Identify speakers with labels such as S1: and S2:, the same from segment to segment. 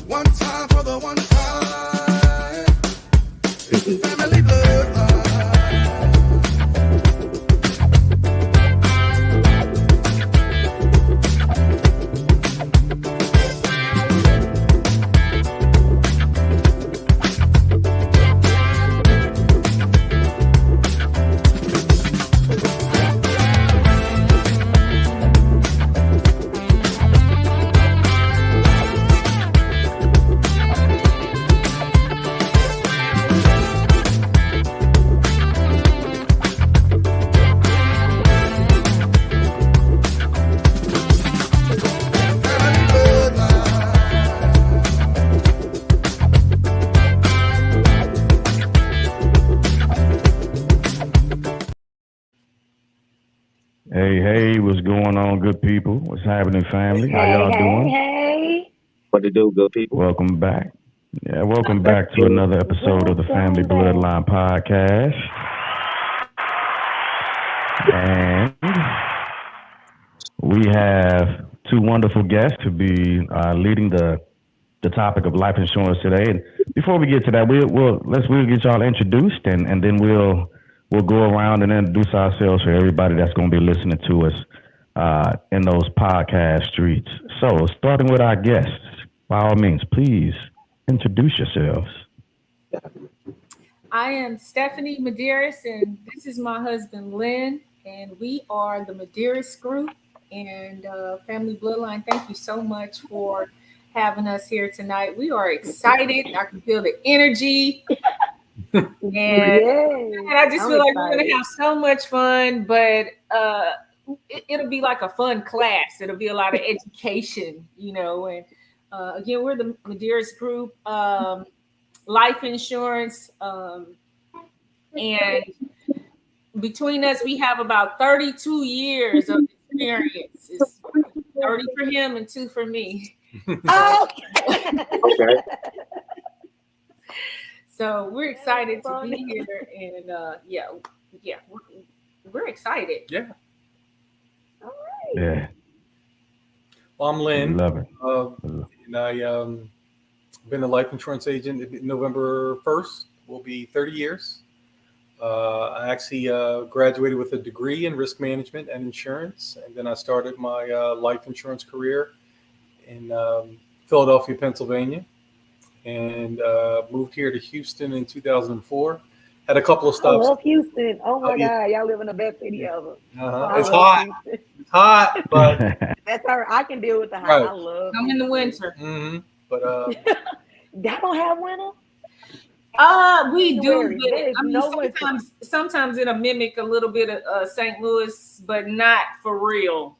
S1: One time for the one time. Family bloodline.
S2: Hey, what's going on, good people? What's happening, family? How
S3: Hey,
S2: y'all
S3: hey,
S2: doing?
S3: hey.
S4: What to do, good people?
S2: Welcome back. Yeah, welcome back to another episode of the Family
S3: Welcome back.
S2: Bloodline Podcast. And we have two wonderful guests to be leading the topic of life insurance today. And before we get to that, we'll get y'all introduced, and then we'll go around and introduce ourselves for everybody that's going to be listening to us in those podcast streets. So, starting with our guests, by all means, please introduce yourselves.
S5: I am Stephanie Medeiros, and this is my husband, Lynn, and we are the Medeiros Group and Family Bloodline. Thank you so much for having us here tonight. We are excited. I can feel the energy. And I just feel like we're going to have so much fun, but it'll be like a fun class. It'll be a lot of education, and again, we're the Medeiros Group, life insurance, and between us, we have about 32 years of experience. It's 30 for him and 2 for me.
S3: Oh.
S4: Okay.
S5: So we're excited to be here, and we're excited.
S6: Yeah.
S3: All right.
S2: Yeah,
S6: Well, I'm Lynn,
S2: love it.
S6: and I been a life insurance agent. November 1st will be 30 years. I actually graduated with a degree in risk management and insurance, and then I started my life insurance career in Philadelphia, Pennsylvania, and moved here to Houston in 2004. Had a couple of
S3: I
S6: stops.
S3: love Houston. Oh my
S6: yeah.
S3: God, y'all live in the best city ever. I
S6: It's
S3: love
S6: hot.
S3: Houston.
S6: It's hot, but
S3: That's all right. I can deal with the hot.
S6: Right.
S3: I love.
S5: I'm in the winter.
S6: but
S3: Y'all don't have winter.
S5: We do,
S3: January,
S5: but
S3: there is
S5: I mean,
S3: no winter.
S5: sometimes it'll mimic a little bit of St. Louis, but not for real.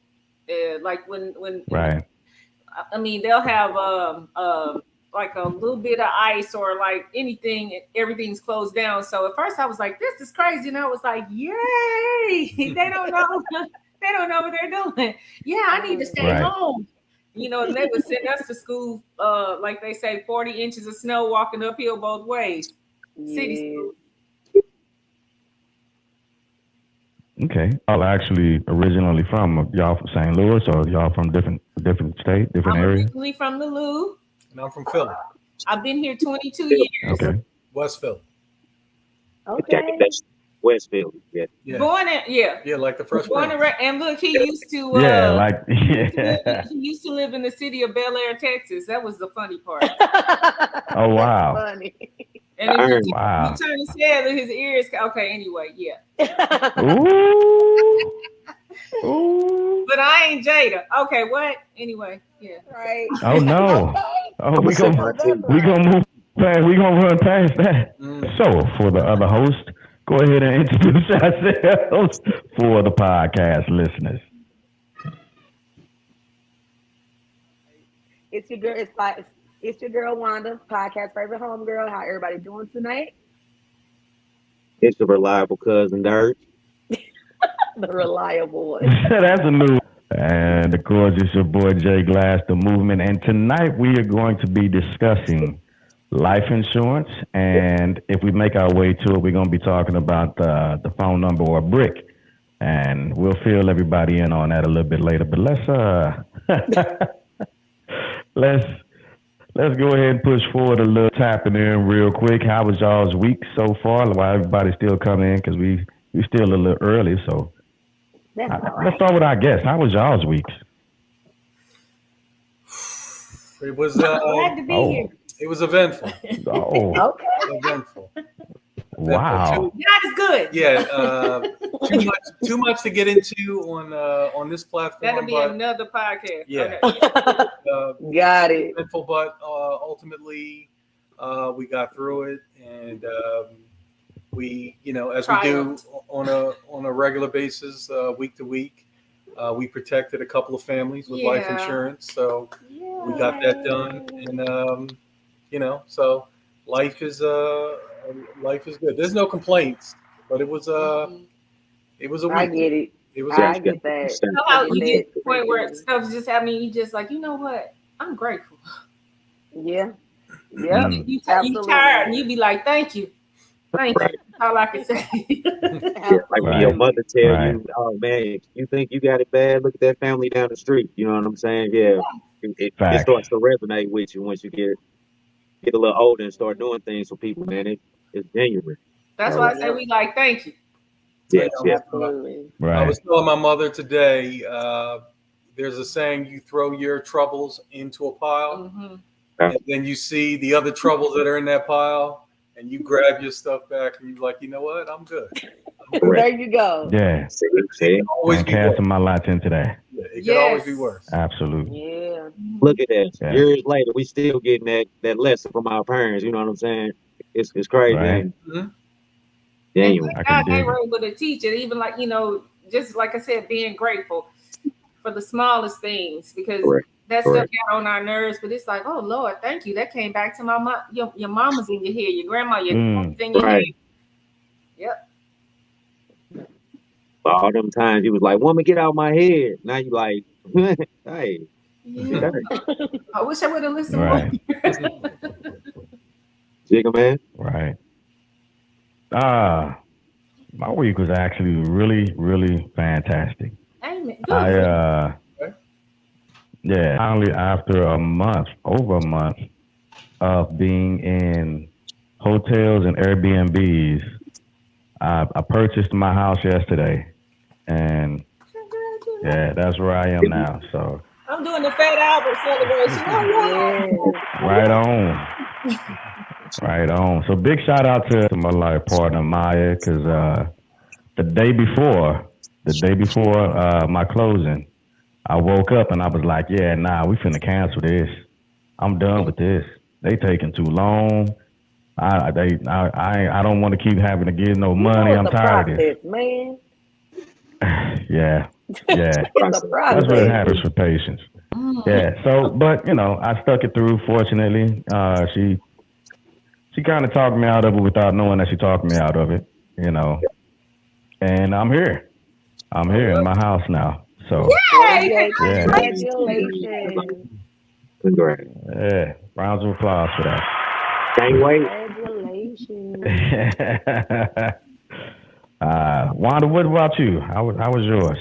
S5: Like when
S2: Right.
S5: I mean, they'll have like a little bit of ice or like anything. Everything's closed down. So at first I was like, "This is crazy," and I was like, "Yay!" They don't know. They don't know what they're doing. Yeah, I need to stay
S2: Right.
S5: home. And they would send us to school, like they say, 40 inches of snow walking uphill both ways. City
S3: Yeah.
S5: school.
S2: Okay. Y'all actually originally from y'all from St. Louis, or y'all from different state, different
S5: I'm
S2: area?
S5: originally from the Lou.
S6: and I'm from Philly,
S5: I've been here 22 years.
S2: Okay.
S6: West Philly.
S3: Okay.
S4: That's Westfield. Yeah.
S6: Yeah,
S5: Born in,
S6: like the first
S5: born
S6: one.
S5: in, and look, he used to,
S2: Yeah, like yeah.
S5: he used to live in the city of Bel Air, Texas. That was the funny part.
S2: Oh wow.
S3: Funny.
S5: And if you,
S2: Wow.
S5: you turn his head, his ears. Okay, anyway, yeah.
S2: Ooh. Ooh.
S5: But I ain't Jada. Okay, what? Anyway, yeah.
S3: Right.
S2: Oh no.
S3: Okay.
S2: Oh, we
S4: That's
S2: gonna
S4: right.
S2: we gonna move past. We gonna run past that.
S6: Mm.
S2: So for the other host, go ahead and introduce ourselves for the podcast listeners.
S3: It's your girl. It's your girl Wanda, podcast favorite homegirl. How everybody doing tonight?
S4: It's the reliable cousin Dirt.
S3: The reliable one.
S2: That's a new. And of course, it's your boy Jay Glass, the movement. And tonight we are going to be discussing life insurance. And if we make our way to it, we're going to be talking about the phone number or BRIC. And we'll fill everybody in on that a little bit later. But let's let's go ahead and push forward a little tapping in real quick. How was y'all's week so far? While everybody's still coming in because we still a little early. So
S3: That's all
S2: let's
S3: right.
S2: start with our guests. How was y'all's weeks?
S6: It was
S5: Glad to be
S2: Oh.
S5: here.
S6: it was eventful.
S2: Oh,
S3: Okay.
S6: Eventful.
S2: wow.
S6: Too,
S5: God is good.
S6: yeah, too much to get into on this platform.
S5: That'll be
S6: but,
S5: another podcast.
S6: Yeah.
S5: Okay.
S3: Got it.
S6: Eventful, but ultimately we got through it, and we, as we do on a regular basis, week to week, we protected a couple of families with life
S5: Yeah.
S6: insurance, so we got that done, and so life is good. There's no complaints, but it was a
S3: I
S6: week.
S3: get it.
S6: It was
S3: I
S6: a
S3: get that.
S5: How about you
S3: Yeah.
S5: get to the point where stuff's just happening, you just like, you know what? I'm grateful.
S3: Yeah. Yeah.
S2: Mm.
S5: You
S3: Absolutely.
S5: tired and you be like, thank you. Thank
S4: Right.
S5: you. That's all I can say.
S4: Yeah, like when your
S2: Right.
S4: mother tell
S2: Right.
S4: you, "Oh man, you think you got it bad? Look at that family down the street." You know what I'm saying? Yeah, it
S2: Facts.
S4: starts to resonate with you once you get a little older and start doing things for people. Man, it's genuine.
S5: That's why I say we like, thank you.
S4: Yes, yes.
S3: Absolutely.
S6: I
S2: Right.
S6: was telling my mother today, there's a saying, you throw your troubles into a pile,
S5: Mhm.
S6: and then you see the other troubles that are in that pile, and you grab your stuff back, and you're like, you know what? I'm good. I'm good.
S3: There you go.
S2: Yeah.
S4: See,
S6: It can always
S2: I'm
S6: be worse.
S2: casting my lots in today.
S6: Yeah, it can always be
S5: Yes.
S6: worse.
S2: Absolutely.
S3: Yeah.
S4: look at that.
S2: Yeah.
S4: Years later, we still getting that lesson from our parents. You know what I'm saying? It's crazy.
S2: Right.
S4: And
S6: Mhm.
S4: genuine.
S2: I
S5: And
S2: can
S5: God, they
S2: dig
S5: were
S2: it.
S5: able to teach it, even like, just like I said, being grateful for the smallest things, because
S4: Correct.
S5: that stuff
S4: Correct.
S5: got on our nerves. But it's like, oh Lord, thank you. That came back to my mom. Your mama's in your head, your grandma, your dad's in your
S4: Right.
S5: head. Yep.
S4: All them times you was like, "Woman, get out my head." Now you like, hey,
S5: Yeah.
S4: okay,
S5: I wish I would have listened
S2: Right.
S5: more.
S4: Jigga man.
S2: Right. My week was actually really, really fantastic.
S5: Amen. Good.
S2: I yeah, finally after over a month of being in hotels and Airbnbs, I purchased my house yesterday, and yeah, that's where I am now. So
S5: I'm doing the Fat Albert celebration. Oh,
S3: Yeah.
S2: right on, right on. So big shout out to my life partner Maya, because the day before my closing, I woke up and I was like, yeah, nah, we finna cancel this. I'm done with this. They taking too long. I don't want to keep having to give no money. I'm
S3: It's a
S2: tired of
S3: process, man.
S2: this. Yeah.
S3: It's a
S2: That's what
S3: process.
S2: happens for patience. Yeah. So, but I stuck it through. Fortunately, she kind of talked me out of it without knowing that she talked me out of it. And I'm here. I'm here in my house now. So
S5: Yay!
S2: yeah,
S3: Congratulations.
S4: Congrats.
S2: yeah. Rounds of applause for that.
S4: Can't wait.
S3: Congratulations.
S2: Wanda, what about you? How was yours?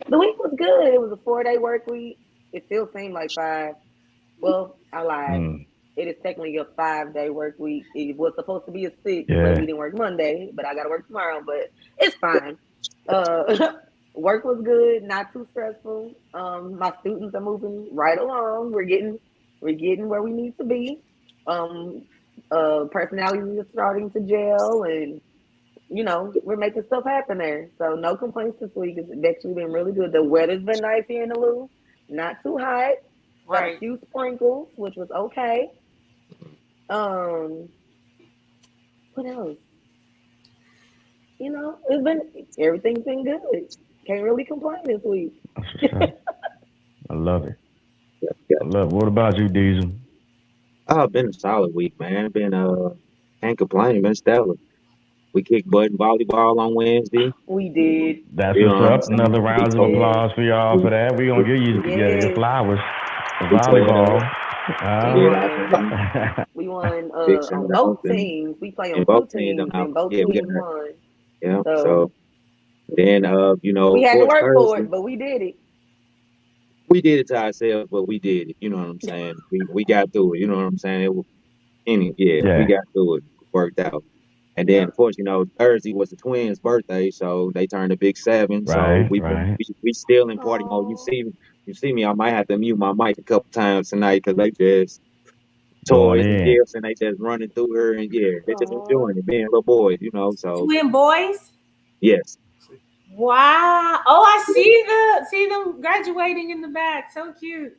S3: The week was good. It was a 4-day work week. It still seemed like 5. Well, I lied.
S2: Mm,
S3: It is technically a 5-day work week. It was supposed to be a 6,
S2: Yeah.
S3: but we didn't work Monday. But I got to work tomorrow. But it's fine. Work was good, not too stressful. My students are moving right along. We're getting where we need to be. Personalities are starting to gel, and we're making stuff happen there. So no complaints this week. It's actually been really good. The weather's been nice here in the Lou. Not too hot. Got a
S5: Right.
S3: few sprinkles, which was okay. What else? Everything's been good. Can't really complain this week.
S2: that's what's up. I love it. I love it. What about you, Diesel?
S4: Oh, been a solid week, man. Can't complain. Been stellar. We kicked butt in volleyball on Wednesday.
S3: We did.
S2: That's
S4: You
S2: what's
S4: know what I'm
S2: up.
S4: saying?
S2: Another round of
S3: Yeah.
S2: applause for y'all for that. We're going to give you
S3: Yeah.
S2: your flowers for
S4: We tore it
S2: volleyball.
S4: Yeah.
S3: We won
S4: Big shout
S3: on
S4: out
S3: both
S4: to them.
S3: teams. We play on
S4: And
S3: two
S4: both teams
S3: teams,
S4: done
S3: and both
S4: yeah, we
S3: teams
S4: got
S3: won.
S4: yeah.
S3: So
S4: So then
S3: we had to
S4: of
S3: work
S4: course
S3: for
S4: Thursday.
S3: it, but we did it.
S4: we did it to ourselves, but we did it. You know what I'm saying? We got through it. You know what I'm saying? It was we
S2: Yeah.
S4: got through it. Worked out. And then, of course, Thursday was the twins' birthday, so they turned a big 7. So
S2: Right. Right.
S4: we still in party mode.
S3: Oh,
S4: You see me. I might have to mute my mic a couple times tonight because they just
S2: Going
S4: toys and
S2: in.
S4: gifts and they just running through her and they just
S3: oh.
S4: enjoying it, being little boys. So
S5: Twin boys.
S4: yes,
S5: Wow. Oh, I see them graduating in the back. So cute.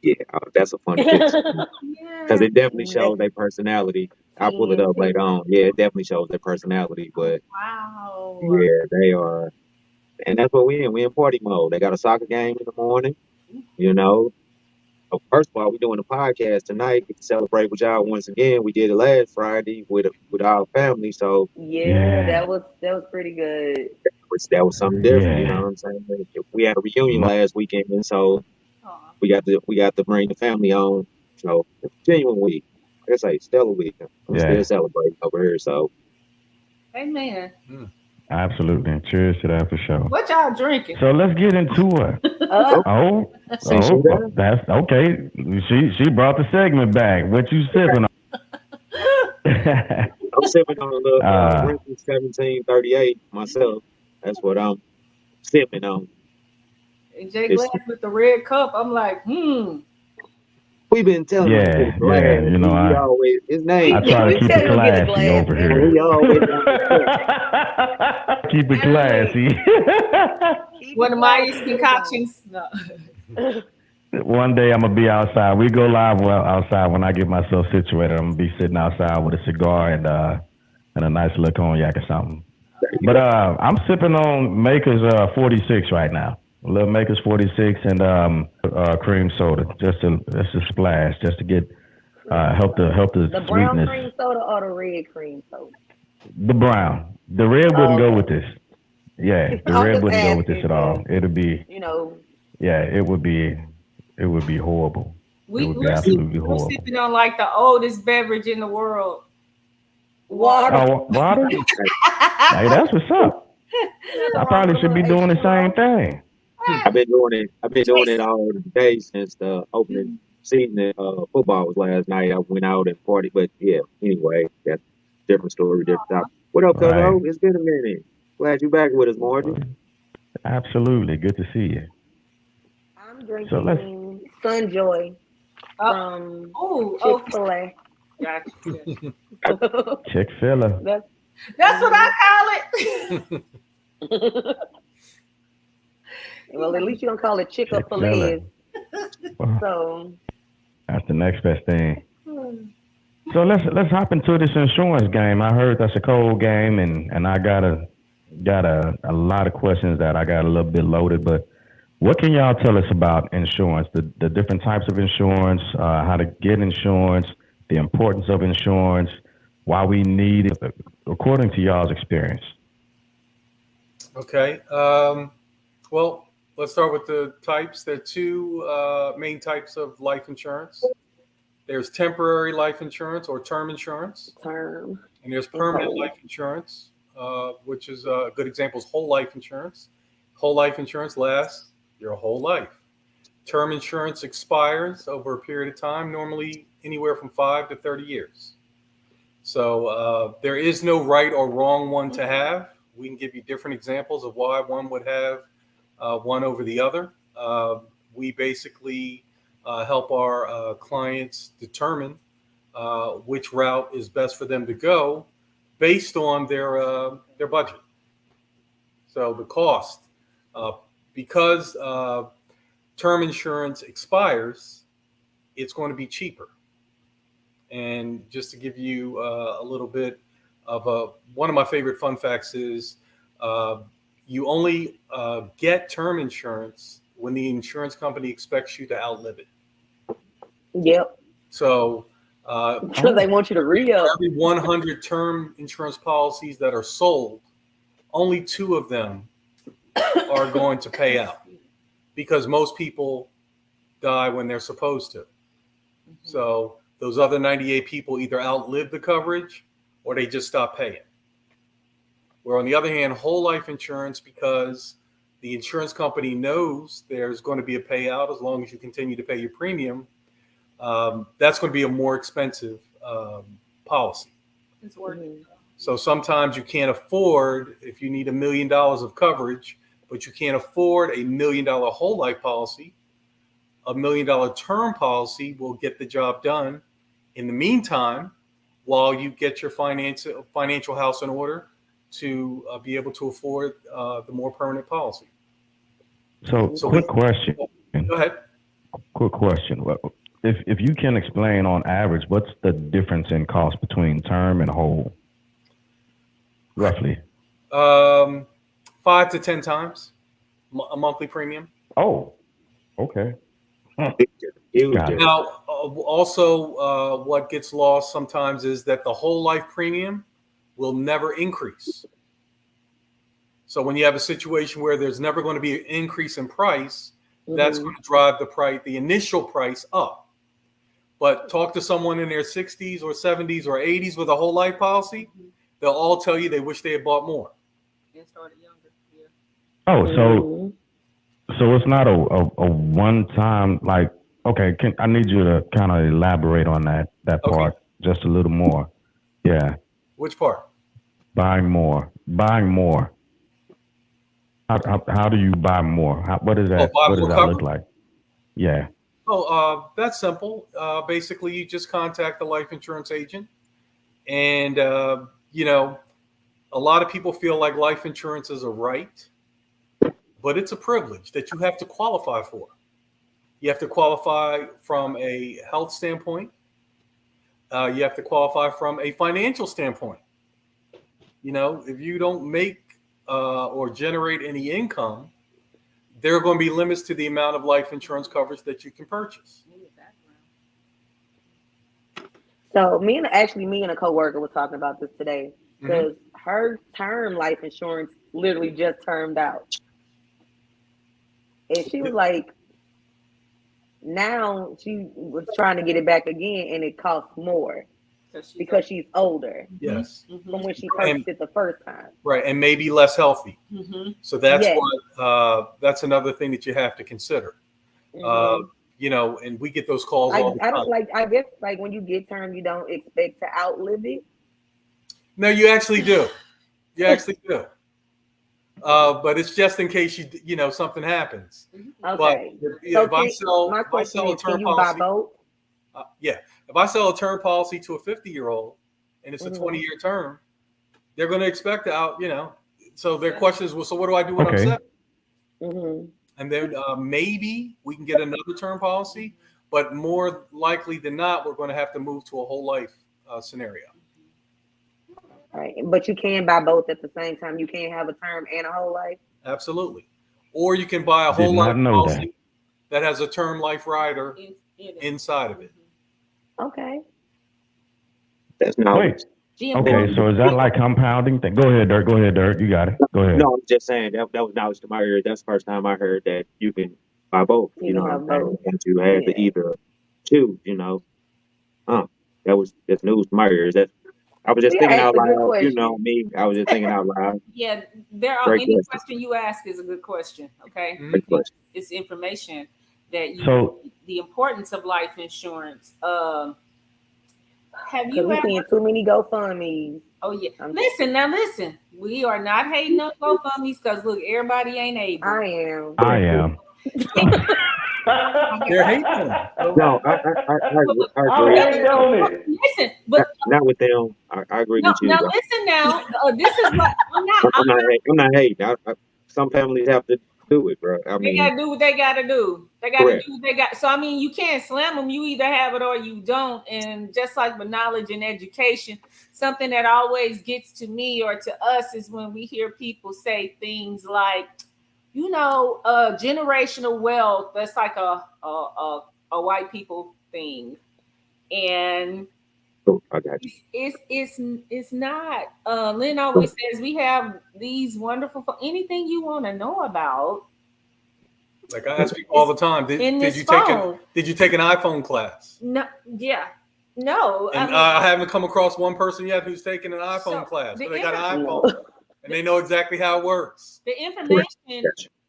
S4: yeah, that's a funny picture
S5: Yeah.
S4: because it definitely shows
S3: That's
S4: their personality. I'll pull it
S3: TNT.
S4: up later on. Yeah, it definitely shows their personality, but
S5: Wow.
S4: yeah, they are, and that's what we in. We in party mode. They got a soccer game in the morning. You know, First of all, we're doing a podcast tonight to celebrate with y'all once again. We did it last Friday with our family, so
S3: Yeah,
S2: Yeah.
S3: that was pretty good.
S4: that was something different. You know
S2: Yeah.
S4: what I'm saying? We had a reunion
S2: My,
S4: last weekend, and so
S5: Aw.
S4: we got to bring the family on. So it's a genuine week. Like I say, stellar week. I'm still
S2: yeah.
S4: celebrating over here. So
S5: Amen.
S2: Absolutely. Cheers to that for sure.
S5: What y'all drinking?
S2: So let's get into it. Oh,
S4: since you there,
S2: that's okay. She brought the segment back. What you sipping on?
S4: I'm sipping on a little
S2: uh,
S4: Ricky 1738 myself. That's what I'm sipping on.
S5: And Jay
S4: It's,
S5: Glass with the red cup. I'm like,
S4: we've been telling him to get a
S2: yeah,
S4: glass.
S2: yeah. You know,
S4: He always his
S2: I
S4: name.
S2: try to
S3: We
S2: keep
S3: tell
S2: it
S3: him to get a
S2: classy
S3: glass,
S2: over
S3: man.
S2: here.
S4: He always wants to
S2: Keep it classy.
S3: Keep
S5: one
S3: it
S5: of my
S3: classy,
S5: East
S3: keep it
S5: concoctions. No.
S3: going.
S2: One day I'm gonna be outside. We go live outside when I get myself situated. I'm gonna be sitting outside with a cigar and a nice little cognac or something. But I'm sipping on Maker's 46 right now. A little Maker's 46 and cream soda, just a splash, just to get help the
S3: The brown
S2: sweetness.
S3: cream soda or the red cream soda?
S2: The brown, the red
S3: Oh,
S2: wouldn't go
S3: okay.
S2: with this. Yeah, the
S3: I'm
S2: red
S3: just
S2: wouldn't go with this
S3: asking
S2: at all.
S3: because,
S2: It'd be it would be horrible. It would be absolutely
S5: We're
S2: horrible.
S5: sipping on like the oldest beverage in the world.
S3: water.
S2: Oh, water? Hey, that's what's up. I probably should be doing the same thing.
S4: I've been doing it. I've been doing it all day since the opening season of football was last night. I went out and party, but yeah. Anyway, that's a different story, different topic. What up,
S2: Right.
S4: Cuzzo? It's been a minute. Glad you back with us, Margie.
S2: Absolutely. Good to see you.
S3: I'm
S2: So let's
S3: drinking Sunjoy from
S5: Oh,
S3: Chick-fil-A.
S5: gotcha.
S2: Chick-fil-A.
S5: That's what I call it.
S3: Well, at least you don't call it
S2: Chick-fil-A.
S3: Chick-fil-A.
S2: Well,
S3: So
S2: that's the next best thing. So let's hop into this insurance game. I heard that's a cold game, and I got a lot of questions that I got a little bit loaded. But what can y'all tell us about insurance? The different types of insurance, how to get insurance, the importance of insurance, why we need it, according to y'all's experience.
S6: Okay. Well, let's start with the types. There are two main types of life insurance. There's temporary life insurance or term insurance,
S3: term.
S6: and there's permanent life insurance, which is a good example is whole life insurance. Whole life insurance lasts your whole life. Term insurance expires over a period of time, normally anywhere from 5 to 30 years. So there is no right or wrong one to have. We can give you different examples of why one would have one over the other. We basically help our clients determine which route is best for them to go based on their budget. So the cost, because term insurance expires, it's going to be cheaper. And just to give you a little bit of one of my favorite fun facts is you only get term insurance when the insurance company expects you to outlive it.
S3: Yep.
S6: So
S3: They want you to re-up.
S6: every 100 term insurance policies that are sold, only 2 of them are going to pay out because most people die when they're supposed to. So those other 98 people either outlive the coverage or they just stop paying. Where on the other hand, whole life insurance, because the insurance company knows there's going to be a payout as long as you continue to pay your premium. That's going to be a more expensive policy.
S5: It's working.
S6: So sometimes you can't afford, if you need $1 million of coverage, but you can't afford $1 million whole life policy. $1 million term policy will get the job done in the meantime while you get your financial house in order to be able to afford the more permanent policy.
S2: So quick question.
S6: Go ahead.
S2: Quick question. If you can explain on average, what's the difference in cost between term and whole? Roughly.
S6: 5 to 10 times a monthly premium.
S2: Oh, okay.
S4: Huge
S2: Got it.
S4: difference.
S6: Now, also, what gets lost sometimes is that the whole life premium will never increase. So when you have a situation where there's never going to be an increase in price, that's going to drive the initial price up. But talk to someone in their 60s or 70s or 80s with a whole life policy, they'll all tell you they wish they had bought more.
S5: And started younger. Yeah.
S2: Oh, so it's not a one time, like, okay, I need you to kind of elaborate on that
S6: Okay.
S2: part just a little more. Yeah.
S6: Which part?
S2: Buying more. How do you buy more? What does that
S6: buy
S2: what
S6: more
S2: does that look
S6: coverage?
S2: like? Yeah.
S6: Oh, that's simple. Basically, you just contact the life insurance agent. And, a lot of people feel like life insurance is a right, but it's a privilege that you have to qualify for. You have to qualify from a health standpoint. You have to qualify from a financial standpoint. If you don't make or generate any income, there are going to be limits to the amount of life insurance coverage that you can purchase.
S3: So me and a coworker was talking about this today because her term life insurance literally just termed out, and she was like, now she was trying to get it back again, and it costs more because she's older
S6: Yes.
S3: from when she purchased it the first time.
S6: Right. And maybe less healthy. So that's
S3: Yes.
S6: that's another thing that you have to consider. And we get those calls all the time.
S3: I guess when you get term, you don't expect to outlive it.
S6: No, you actually do. You actually do. But it's just in case something happens.
S3: Okay.
S6: But if I sell a
S3: Can
S6: term
S3: you buy
S6: policy,
S3: both?
S6: if I sell a term policy to a 50-year-old and it's a 20-year term, they're going to expect So their question is, well, so what do I do when I'm 70? And then maybe we can get another term policy, but more likely than not, we're going to have to move to a whole life scenario.
S3: Right, but you can buy both at the same time. You can't have a term and a whole life.
S6: Absolutely. Or you can buy a
S2: Did
S6: whole
S2: not
S6: life
S2: know
S6: policy that has a term life rider inside of it.
S3: Okay.
S4: That's not.
S2: Wait. Okay, so is that like compounding thing? Go ahead, Dirk. You got it. Go ahead.
S4: No, I'm just saying that was knowledge to my ears. That's the first time I heard that you can buy both.
S3: You can have both.
S4: And you had to either choose. That was just news to my ears. I was just thinking out loud. Me. I was just thinking out loud.
S5: Yeah,
S4: Great
S5: any
S4: question.
S5: question you ask is a good question. Okay,
S4: Great question.
S5: it's information that you.
S2: So-
S5: the importance of life insurance. Have
S3: Because
S5: you
S3: we're
S5: ever?
S3: seeing too many GoFundMes.
S5: Oh yeah. Listen. We are not hating on GoFundMes because look, everybody ain't able.
S3: I am.
S6: They're hating.
S4: No, I agree.
S5: Listen, but
S4: Not with them. I agree with you.
S5: now listen. Now this is what I'm
S4: I'm not hating. Some families have to do it, bro. I
S5: They
S4: mean,
S5: gotta do what they gotta do. They gotta
S4: Correct.
S5: do what they got. So I mean, you can't slam them. You either have it or you don't. And just like with knowledge and education, something that always gets to me or to us is when we hear people say things like, generational wealth. That's like a white people thing, and
S4: I got you.
S5: it's not. Lynn always says we have these wonderful anything you want to know about.
S6: Like I ask people all the time, did you take an iPhone class?
S5: No, yeah, no.
S6: And I haven't come across one person yet who's taken an iPhone class, but they got an iPhone and they know exactly how it works.
S5: The information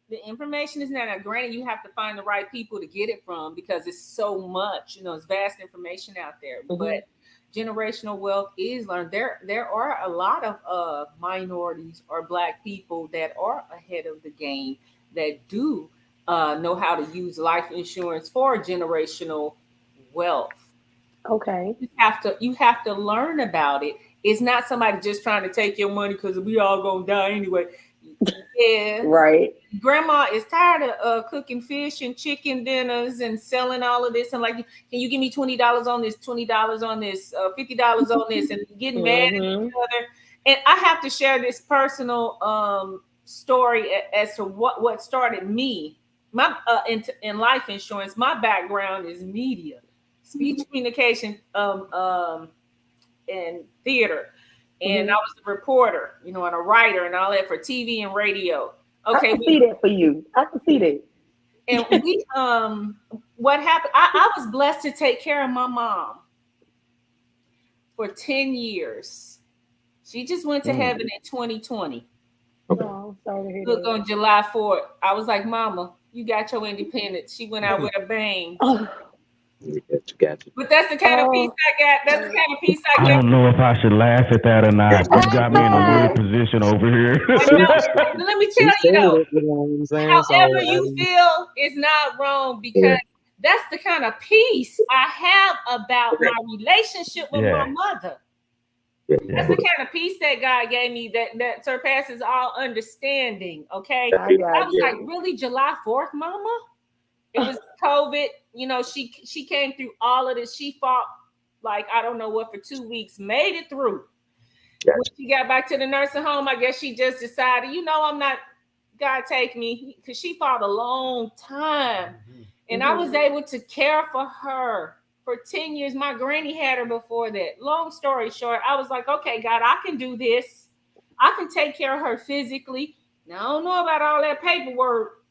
S5: the information is not. Now, granted, you have to find the right people to get it from because it's so much. It's vast information out there.
S3: Mhm.
S5: But generational wealth is learned. There are a lot of minorities or Black people that are ahead of the game that do know how to use life insurance for generational wealth.
S3: Okay.
S5: You have to learn about it. It's not somebody just trying to take your money because we all gonna die anyway. Yeah,
S3: Right.
S5: grandma is tired of cooking fish and chicken dinners and selling all of this and like, can you give me $20 on this, $20 on this, $50 on this, and getting mad at
S3: Mhm.
S5: each other. And I have to share this personal story as to what started me. My in life insurance. My background is media, speech communication, and theater. And I was a reporter, and a writer and all that for TV and radio. Okay,
S3: I can see that for you. I can see that.
S5: and we what happened? I was blessed to take care of my mom for 10 years. She just went to heaven in 2020.
S3: Oh, sorry to hear
S5: Look,
S3: that.
S5: on July 4th, I was like, Mama, you got your independence. She went out with a bang.
S3: Oh,
S4: Gotcha.
S5: But that's the kind of peace I got. That's the kind of peace I
S2: I
S5: got.
S2: don't know if I should laugh at that or not. You got me in a weird position over here.
S5: But let me tell you though,
S4: You know what I'm saying?
S5: however
S4: So,
S5: you feel is not wrong because that's the kind of peace I have about my relationship with my mother. That's the kind of peace that God gave me that surpasses all understanding. Okay.
S3: I got
S5: I was
S3: you.
S5: like, really, July 4th, Mama? It was COVID. She came through all of this. She fought like I don't know what for 2 weeks, made it through. When she got back to the nursing home, I guess she just decided, I'm not, God take me, because she fought a long time. And I was able to care for her for 10 years. My granny had her before that. Long story short, I was like, okay, God, I can do this. I can take care of her physically. Now, I don't know about all that paperwork.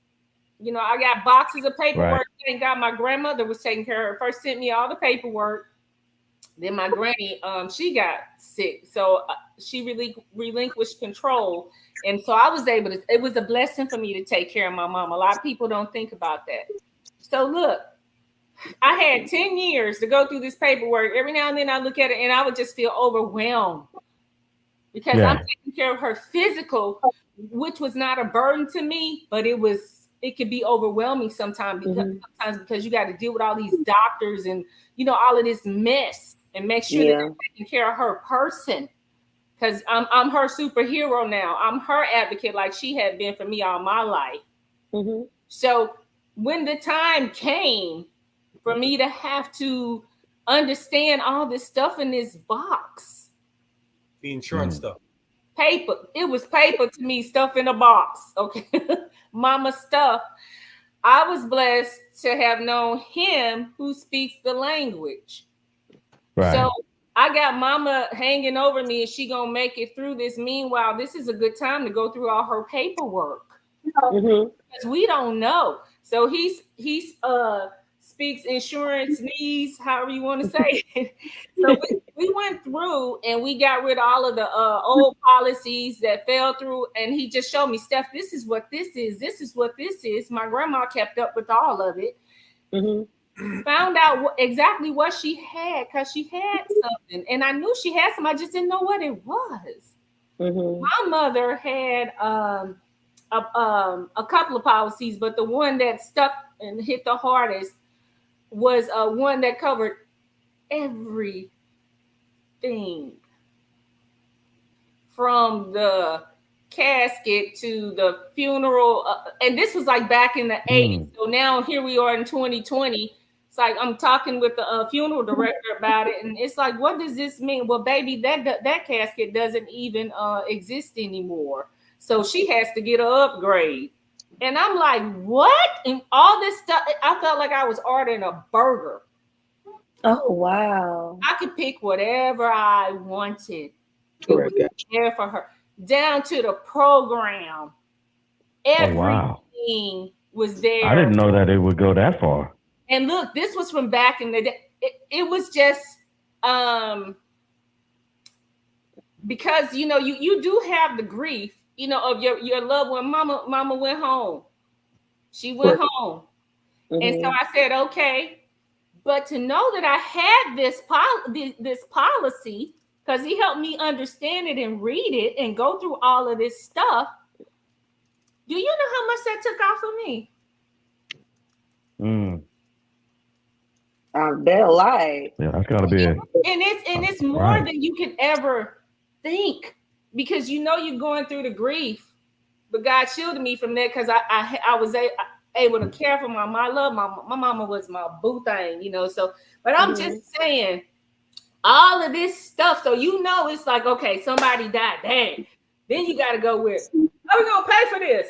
S5: I got boxes of paperwork.
S2: Right.
S5: Thank God my grandmother was taking care of her. First sent me all the paperwork. Then my granny, she got sick. So she relinquished control. And so I was able to, it was a blessing for me to take care of my mom. A lot of people don't think about that. So look, I had 10 years to go through this paperwork. Every now and then I look at it and I would just feel overwhelmed because I'm taking care of her physical, which was not a burden to me, but it could be overwhelming sometimes because you got to deal with all these doctors and, all of this mess and make sure that they're taking care of her person. Because I'm her superhero now. I'm her advocate like she had been for me all my life.
S3: Mm-hmm.
S5: So when the time came for me to have to understand all this stuff in this box.
S6: The insurance stuff.
S5: Paper. It was paper to me, stuff in a box. Okay. Mama stuff. I was blessed to have known him who speaks the language.
S2: Right.
S5: So I got Mama hanging over me and she gonna make it through this. Meanwhile, this is a good time to go through all her paperwork. Because we don't know. So he speaks insurance needs, however you want to say it. So we went through and we got rid of all of the old policies that fell through. And he just showed me, Steph, this is what this is. This is what this is. My grandma kept up with all of it. Found out exactly what she had because she had something. And I knew she had some. I just didn't know what it was. My mother had a couple of policies, but the one that stuck and hit the hardest was one that covered everything from the casket to the funeral. And this was like back in the 80s. So now here we are in 2020. It's like I'm talking with the funeral director about it. And it's like, what does this mean? Well, baby, that casket doesn't even exist anymore. So she has to get an upgrade. And I'm like, what? And all this stuff, I felt like I was ordering a burger.
S3: Oh, wow.
S5: I could pick whatever I wanted.
S4: Correct.
S5: It was there for her. Down to the program. Everything was there.
S2: I didn't know that it would go that far.
S5: And look, this was from back in the day. It was just because you do have the grief, of your loved one. Mama went home. She went home. And so
S3: Mhm.
S5: I said, okay. But to know that I had this policy, because he helped me understand it and read it and go through all of this stuff. Do you know how much that took off of me?
S2: Mm.
S3: They're alive.
S2: Yeah, that's gotta be it.
S5: And it's more
S2: Right.
S5: than you can ever think, because you know you're going through the grief. But God shielded me from that, because I was able to care for my love. My mama was my boo thing, you know. So, but I'm just saying, all of this stuff. So you know, it's like, okay, somebody died. Dang. Then you got to go with, how we gonna pay for this?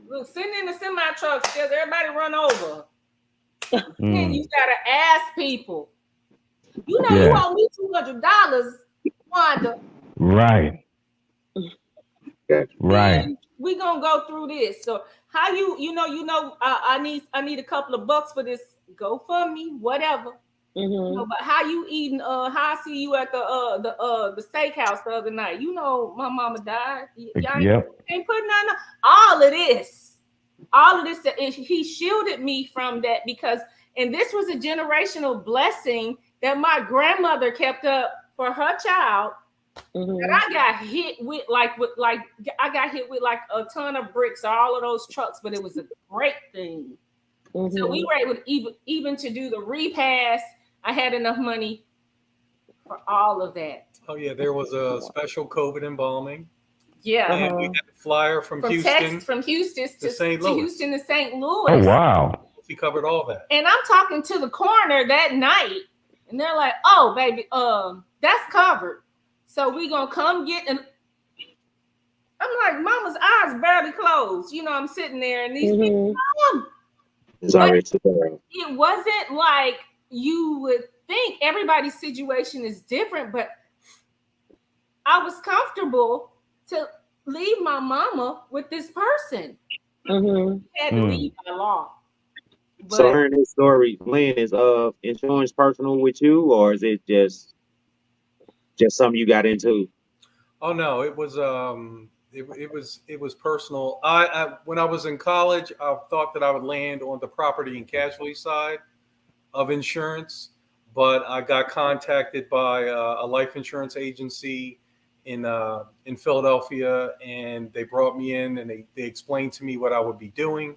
S5: Look, sitting in the semi truck, still everybody run over. Then you gotta ask people. You know, you
S2: Yeah.
S5: owe me $200, Wanda.
S2: Right. Right.
S5: And we gonna go through this. So how you know, I need a couple of bucks for this. Go for me, whatever. You know, but how you eating? How I see you at the steakhouse the other night. You know, my mama died. Y'all
S2: Yep.
S5: ain't putting on all of this. That he shielded me from that, because, and this was a generational blessing that my grandmother kept up for her child. And I got hit with like a ton of bricks, all of those trucks, but it was a great thing. So we were able to even to do the repass. I had enough money for all of that.
S6: Oh yeah, there was a special COVID embalming.
S5: Yeah.
S6: And we had a flyer from Houston
S5: to
S6: St. Louis.
S5: Houston to St. Louis.
S2: Oh wow.
S6: We covered all that.
S5: And I'm talking to the coroner that night, and they're like, "Oh, baby, that's covered. So we gonna come get." And I'm like, Mama's eyes barely closed. You know, I'm sitting there, and these people,
S4: It's already too bad.
S5: it wasn't like you would think. Everybody's situation is different, but I was comfortable to leave my mama with this person. I had to leave by law. But
S4: So hearing this story, Lynn, is insurance personal with you, or is it just something you got into?
S6: Oh no, it was it was personal. I when I was in college, I thought that I would land on the property and casualty side of insurance, but I got contacted by a life insurance agency in Philadelphia, and they brought me in, and they explained to me what I would be doing,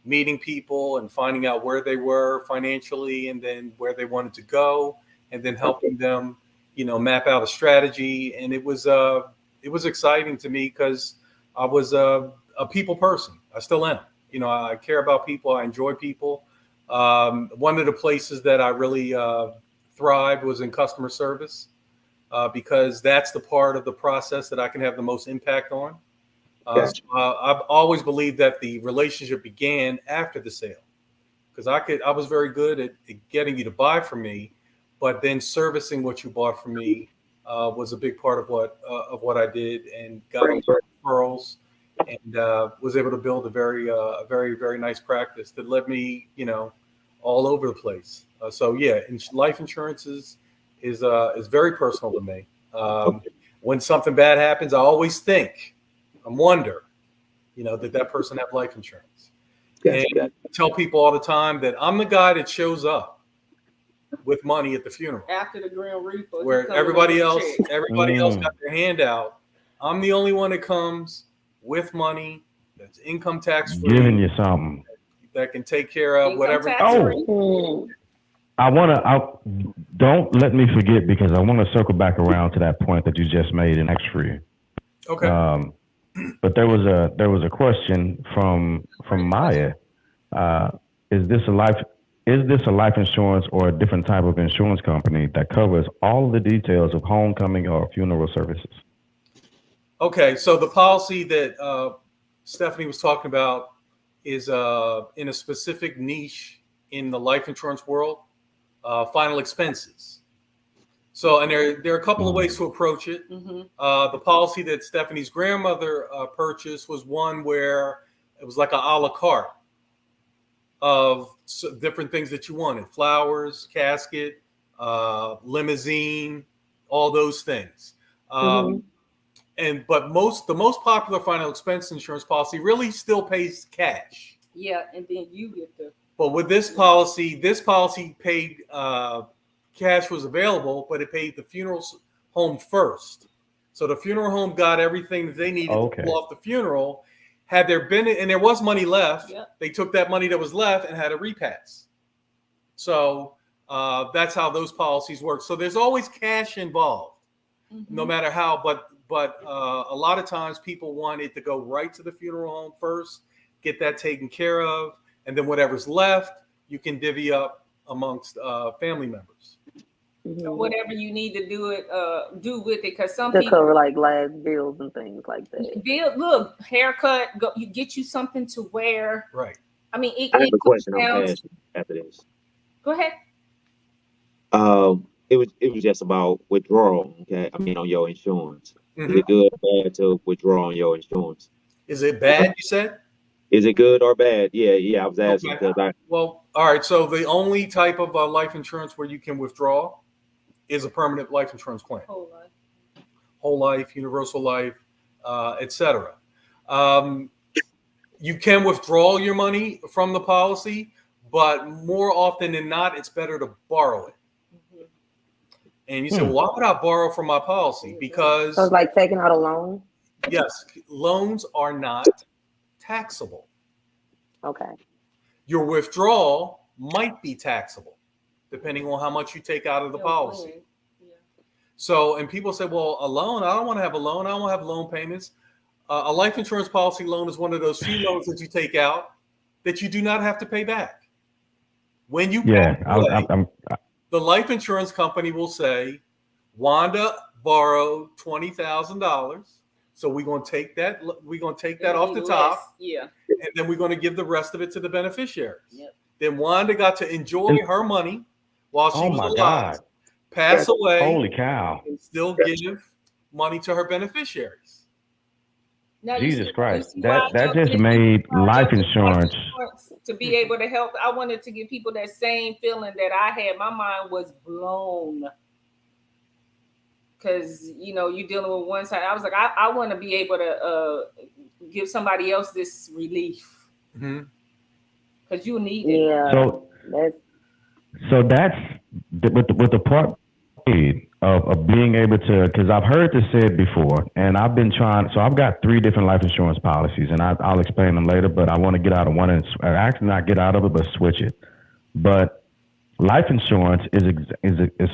S6: meeting people and finding out where they were financially, and then where they wanted to go, and then helping them, you know, map out a strategy. And it was exciting to me, because I was a people person. I still am. You know, I care about people. I enjoy people. One of the places that I really thrived was in customer service, because that's the part of the process that I can have the most impact on.
S4: Gotcha.
S6: I've always believed that the relationship began after the sale, because I was very good at getting you to buy from me, but then servicing what you bought from me was a big part of what I did, and got referrals, and was able to build a very, very nice practice that led me, you know, all over the place. So yeah, life insurance is very personal to me. When something bad happens, I always think, I wonder, you know, did that person have life insurance?
S4: Gotcha,
S6: And I tell people all the time that I'm the guy that shows up with money at the funeral,
S5: after the Grim Reaper,
S6: where everybody else got their hand out. I'm the only one that comes with money that's income tax free,
S2: Giving you something.
S6: that can take care of whatever.
S2: Don't let me forget, because I want to circle back around to that point that you just made in tax free.
S6: Okay.
S2: But there was a question from Maya. Is this a life insurance or a different type of insurance company that covers all of the details of homecoming or funeral services?
S6: Okay, so the policy that Stephanie was talking about is in a specific niche in the life insurance world, final expenses. So, and there are a couple of ways to approach it. The policy that Stephanie's grandmother purchased was one where it was like a la carte of different things that you wanted: flowers, casket, limousine, all those things. But the most popular final expense insurance policy really still pays cash.
S5: Yeah, and then you get the
S6: But with this policy paid cash was available, but it paid the funeral home first. So the funeral home got everything that they needed
S2: Okay.
S6: to pull off the funeral. Had there been, and there was money left,
S5: Yep.
S6: they took that money that was left and had a repass. So that's how those policies work. So there's always cash involved, no matter how. But a lot of times people want it to go right to the funeral home first, get that taken care of, and then whatever's left, you can divvy up amongst family members.
S3: Mhm.
S5: whatever you need to do with it, because some
S3: To
S5: people
S3: cover like last bills and things like that.
S5: look, haircut, go, you get you something to wear.
S6: Right.
S5: I mean,
S4: I have
S5: it
S4: a question I'm
S5: comes down to-
S4: asking after this.
S5: Go ahead.
S4: It was just about withdrawal. Okay, I mean on your insurance. Is
S6: Mhm.
S4: it good or bad to withdraw on your insurance?
S6: Is it bad, you said?
S4: Is it good or bad? Yeah. I was asking
S6: Okay.
S4: because
S6: Well, all right. So the only type of life insurance where you can withdraw is a permanent life insurance plan. Whole life, universal life, etc. You can withdraw your money from the policy, but more often than not, it's better to borrow it. And you say, well, why would I borrow from my policy? Because
S3: So it's like taking out a loan.
S6: yes, loans are not taxable.
S3: Okay.
S6: Your withdrawal might be taxable, depending on how much you take out of the policy. So, and people say, well, a loan, I don't want to have a loan. I don't want to have loan payments. A life insurance policy loan is one of those few loans that you take out that you do not have to pay back. When you
S2: Yeah,
S6: pass away,
S2: I'm
S6: the life insurance company will say, Wanda borrowed $20,000. So we're going to take that. We're going to take that off the top.
S5: Yeah.
S6: And then we're going to give the rest of it to the beneficiaries.
S5: Yep.
S6: Then Wanda got to enjoy her money while she
S2: Oh
S6: was
S2: my
S6: alive,
S2: God.
S6: pass away,
S2: Holy cow.
S6: and still give money to her beneficiaries.
S5: Now, you
S2: Jesus
S5: see-
S2: Christ.
S5: you see why
S2: That
S5: I
S2: just
S5: jumped in-
S2: made
S5: why I
S2: life
S5: jumped in
S2: insurance.
S5: to be able to help. I wanted to give people that same feeling that I had. My mind was blown because you're dealing with one side. I was like, I want to be able to give somebody else this relief
S6: Mm-hmm.
S5: because you need it.
S3: Yeah.
S2: So that's with the part of being able to, because I've heard this said before, and I've been trying. So I've got 3 different life insurance policies, and I'll explain them later. But I want to get out of one and actually not get out of it, but switch it. But life insurance is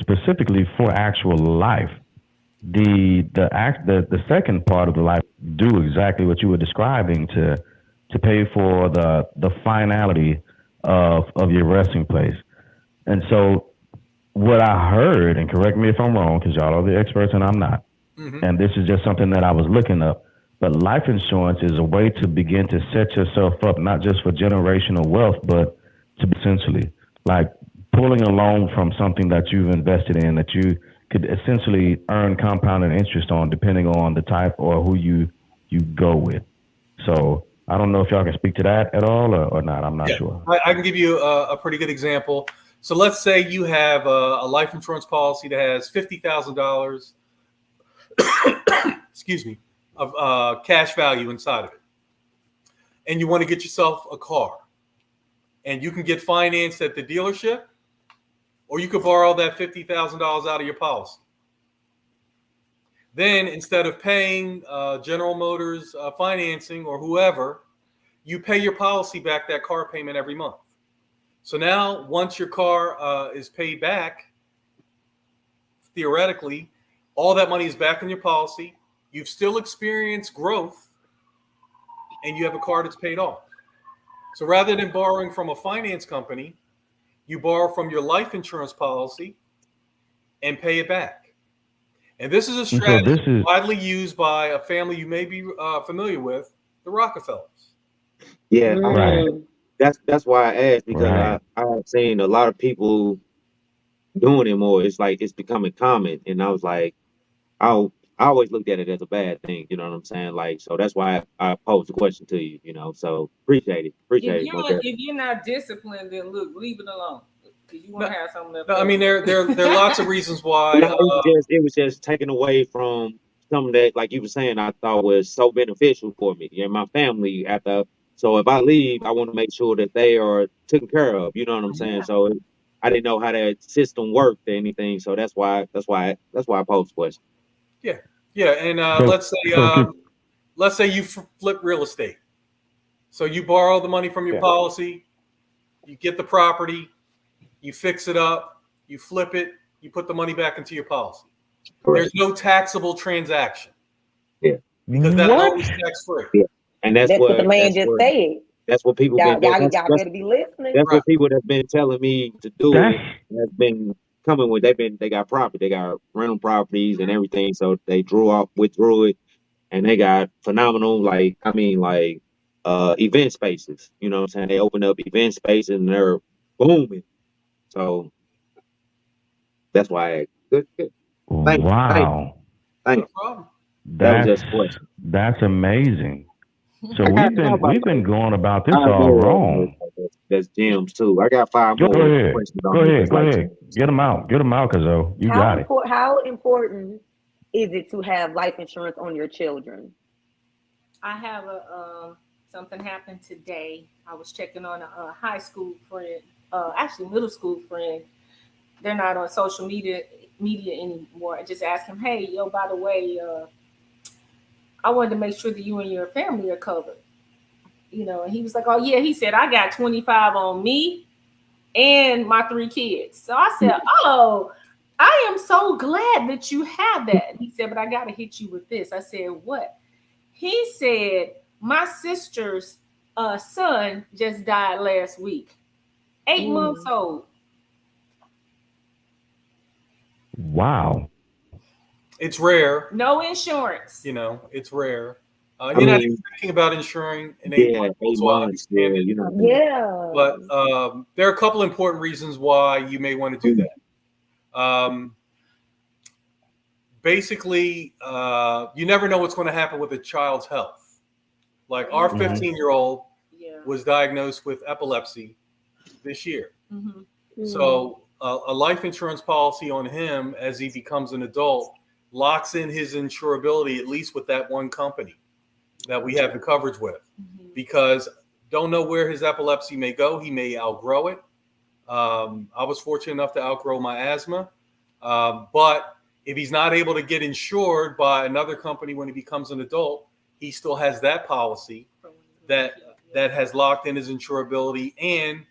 S2: specifically for actual life. The second part of the life do exactly what you were describing to pay for the finality of your resting place. And so what I heard, and correct me if I'm wrong, because y'all are the experts and I'm not, and this is just something that I was looking up, but life insurance is a way to begin to set yourself up, not just for generational wealth, but to essentially like pulling a loan from something that you've invested in that you could essentially earn compounded interest on depending on the type or who you go with. So I don't know if y'all can speak to that at all or not. I'm not sure.
S6: I can give you a pretty good example. So let's say you have a life insurance policy that has $50,000, excuse me, of cash value inside of it. And you want to get yourself a car. And you can get financed at the dealership, or you could borrow that $50,000 out of your policy. Then instead of paying General Motors financing or whoever, you pay your policy back that car payment every month. So now once your car is paid back, theoretically, all that money is back in your policy. You've still experienced growth and you have a car that's paid off. So rather than borrowing from a finance company, you borrow from your life insurance policy and pay it back. And this is a strategy widely used by a family you may be familiar with, the Rockefellers.
S4: Yeah,
S2: Right.
S4: that's why I asked, because
S2: Right.
S4: I've seen a lot of people doing it more. It's like it's becoming common, and I was like, I always looked at it as a bad thing. You know what I'm saying? Like, so that's why I posed the question to you. So appreciate it.
S5: If you're not disciplined, then look, leave it alone. Because you want to have something.
S6: No, I mean, there are lots of reasons why.
S4: It was just taken away from something that, like you were saying, I thought was so beneficial for me and my family after So if I leave, I want to make sure that they are taken care of. You know what I'm saying?
S5: Yeah.
S4: So I didn't know how that system worked or anything. So that's why I posed the question.
S6: Yeah, and
S2: So,
S6: let's say you flip real estate. So you borrow the money from your
S4: Yeah.
S6: policy, you get the property, you fix it up, you flip it, you put the money back into your policy.
S4: Correct.
S6: There's no taxable transaction because
S2: what?
S6: that loan is tax free.
S4: Yeah. And
S3: That's what the man just said.
S4: That's what people
S3: Y'all,
S4: been.
S3: y'all,
S4: That's,
S3: y'all better be listening.
S4: that's
S6: Right.
S4: what people have been telling me to do.
S2: That's
S4: Has been coming with. They got property. They got rental properties and everything. So they withdrew it, and they got phenomenal. Event spaces. You know what I'm saying? They opened up event spaces and they're booming. So that's why. Good. Thank you.
S2: wow.
S4: Thank
S6: No
S4: you.
S6: problem.
S4: That was
S2: That's
S4: just a question.
S2: that's amazing. So
S4: I got
S2: we've been going about this
S4: I
S2: all
S4: know
S2: wrong.
S4: That's gems too. I got 5
S2: Go
S4: more
S2: ahead.
S4: questions on
S2: Go
S4: this.
S2: ahead. Go ahead. Get them out, Cazzo. You got it.
S3: How important is it to have life insurance on your children?
S5: I have something happened today. I was checking on a high school friend, actually middle school friend. They're not on social media anymore. I just asked him, hey, yo, by the way, I wanted to make sure that you and your family are covered. You know, and he was like, oh yeah. He said, I got 25 on me and my 3 kids. So I said, oh, I am so glad that you have that. He said, but I got to hit you with this. I said, what? He said, my sister's son just died last week, 8 months old.
S2: Wow.
S6: It's rare.
S5: No insurance.
S6: You know, it's rare.
S4: I
S6: You're not
S4: mean,
S6: even thinking about insuring an
S4: Yeah,
S6: 8 month
S4: 8
S6: old, so I
S4: months. Yeah,
S6: understand it.
S4: you know.
S3: Yeah.
S6: But there are a couple important reasons why you may want to do that. Basically, you never know what's going to happen with a child's health. Like our
S2: Mhm.
S6: 15-year-old
S5: Yeah.
S6: was diagnosed with epilepsy this year.
S5: Mm-hmm.
S6: So a life insurance policy on him as he becomes an adult locks in his insurability, at least with that one company that we have the coverage with,
S5: Mm-hmm.
S6: because don't know where his epilepsy may go. He may outgrow it. I was fortunate enough to outgrow my asthma. But if he's not able to get insured by another company when he becomes an adult, he still has that policy that has locked in his insurability. And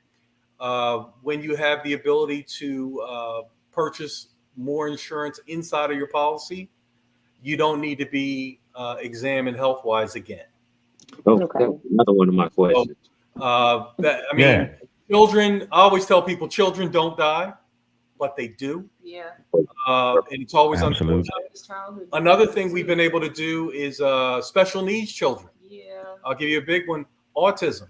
S6: when you have the ability to purchase more insurance inside of your policy, you don't need to be examined health-wise again.
S4: Oh,
S3: Okay.
S4: that's another one of my questions.
S2: Yeah.
S6: Children, I always tell people children don't die, but they do.
S5: Yeah.
S6: And it's always
S2: Absolutely.
S6: unfortunate.
S5: His childhood.
S6: Another thing we've been able to do is special needs children.
S5: Yeah.
S6: I'll give you a big one: autism.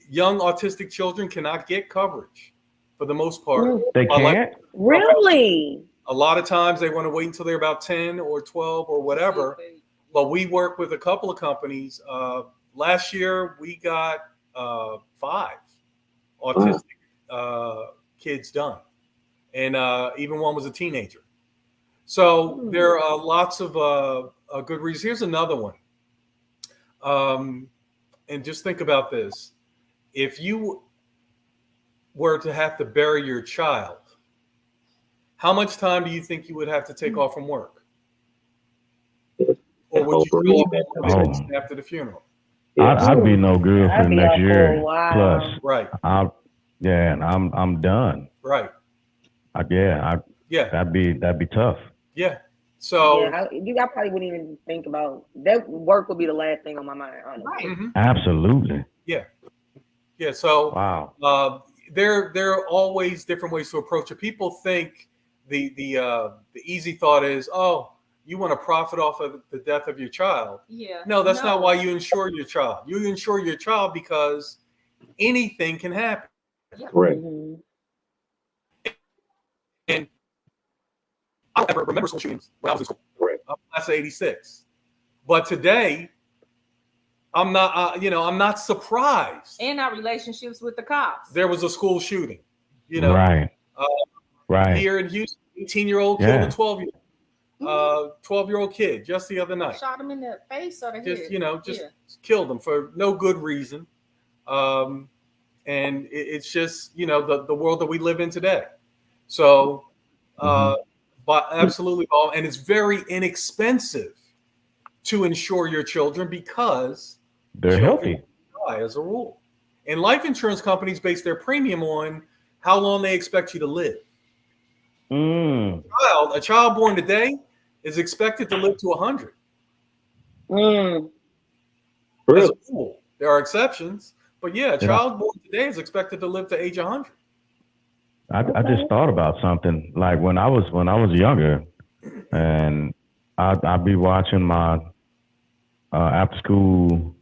S6: Young autistic children cannot get coverage for the most part.
S2: They can't?
S3: Really?
S6: A lot of times they want to wait until they're about 10 or 12 or whatever. But we work with a couple of companies. Last year we got 5 autistic kids done, and even one was a teenager. So there are lots of good reasons. Here's another one. And just think about this. If you were to have to bury your child, how much time do you think you would have to take off from work? Or would you show up at the next day after the funeral?
S2: I'd be no good for
S3: I'd
S2: the
S3: be
S2: next
S3: out for
S2: year.
S3: a while.
S2: Plus,
S6: Right,
S2: and I'm done.
S6: right.
S2: Yeah, that'd be tough.
S6: Yeah. So
S3: I probably wouldn't even think about that. Work would be the last thing on my mind, honestly.
S5: Right.
S6: mhm.
S2: Absolutely.
S6: Yeah. So
S2: Wow.
S6: there are always different ways to approach it. People think the easy thought is, oh, you want to profit off of the death of your child.
S5: Yeah.
S6: No, that's not why you insure your child. You insure your child because anything can happen.
S4: Correct.
S3: Mhm.
S6: And I don't ever remember school shootings when I was in school.
S4: Correct.
S6: I'm class of '86, but today I'm not. I'm not surprised.
S5: And our relationships with the cops.
S6: There was a school shooting.
S2: Right. Right.
S6: Here in Houston, 18-year-old
S2: Yeah.
S6: killed a 12-year-old. 12-year-old kid just the other night.
S5: Shot him in the face or the
S6: Just
S5: head.
S6: just killed him for no good reason. And it's just the world that we live in today. So, but absolutely all, and it's very inexpensive to insure your children because
S2: they're healthy.
S6: Die as a rule, and life insurance companies base their premium on how long they expect you to live. A child born today is expected to live to 100. As a rule, there are exceptions, but a child born today is expected to live to age 100.
S2: I just thought about something like when I was younger, and I'd be watching my after school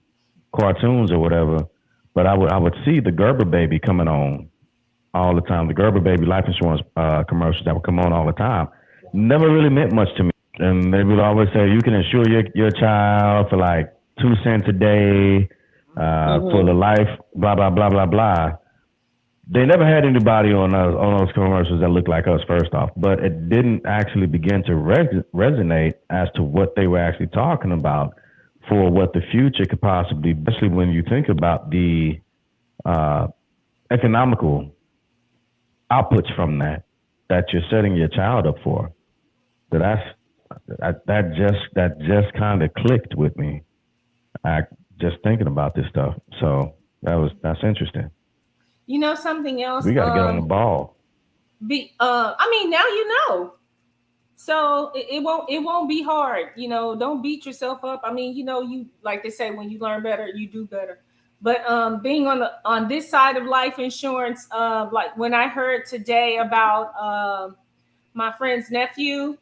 S2: cartoons or whatever, but I would see the Gerber baby coming on all the time. The Gerber baby life insurance commercials that would come on all the time never really meant much to me, and they would always say you can insure your child for like 2 cents a day for the life, blah blah blah blah blah. They never had anybody on those commercials that looked like us, first off, but it didn't actually begin to resonate as to what they were actually talking about for what the future could possibly, especially when you think about the economical outputs from that you're setting your child up for. So that just kind of clicked with me. Just thinking about this stuff. So that's interesting.
S5: Something else.
S2: We got to get on the ball.
S5: Now so it won't be hard. Don't beat yourself up. You like they say, when you learn better, you do better. But being on this side of life insurance, like when I heard today about my friend's nephew,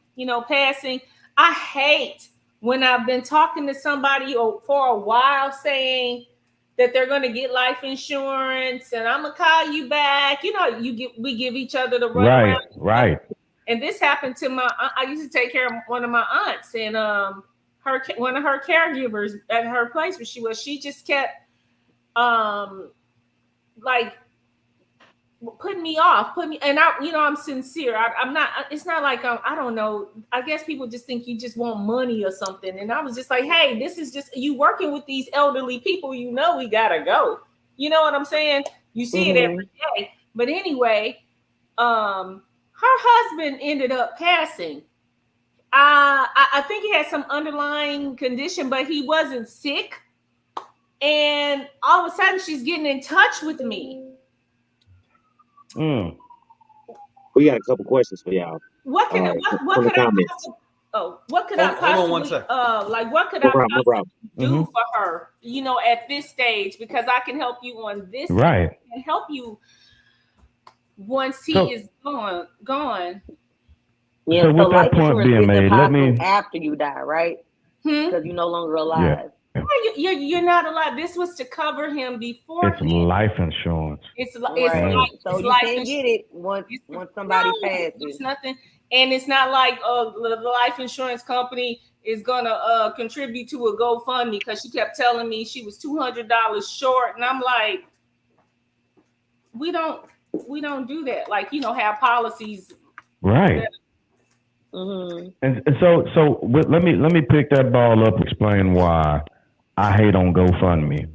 S5: passing, I hate when I've been talking to somebody for a while saying that they're going to get life insurance and I'm going to call you back. We give each other the runaround.
S2: Right.
S5: And this happened to I used to take care of one of my aunts, and one of her caregivers at her place where she just kept like putting me off, and I'm sincere. I'm not, it's not like, I don't know. I guess people just think you just want money or something. And I was just like, hey, this is just, you working with these elderly people, we gotta go. You know what I'm saying? You see it every day. But anyway, her husband ended up passing. I think he had some underlying condition, but he wasn't sick. And all of a sudden she's getting in touch with me.
S4: We got a couple questions for y'all.
S5: What could I do for her, at this stage, because I can help you on this,
S2: right,
S5: and help you once he is gone.
S3: Yeah,
S2: so with that point being made, let me
S3: after you die, right? Because you're no longer alive.
S2: Yeah.
S5: You're not alive. This was to cover him before.
S2: It's life insurance.
S3: So you can't get it once somebody passes.
S5: It's nothing, and it's not like the life insurance company is gonna contribute to a GoFundMe, because she kept telling me she was $200 short, and I'm like, we don't do that. Like, have policies,
S2: right? And so let me pick that ball up. Explain why I hate on GoFundMe,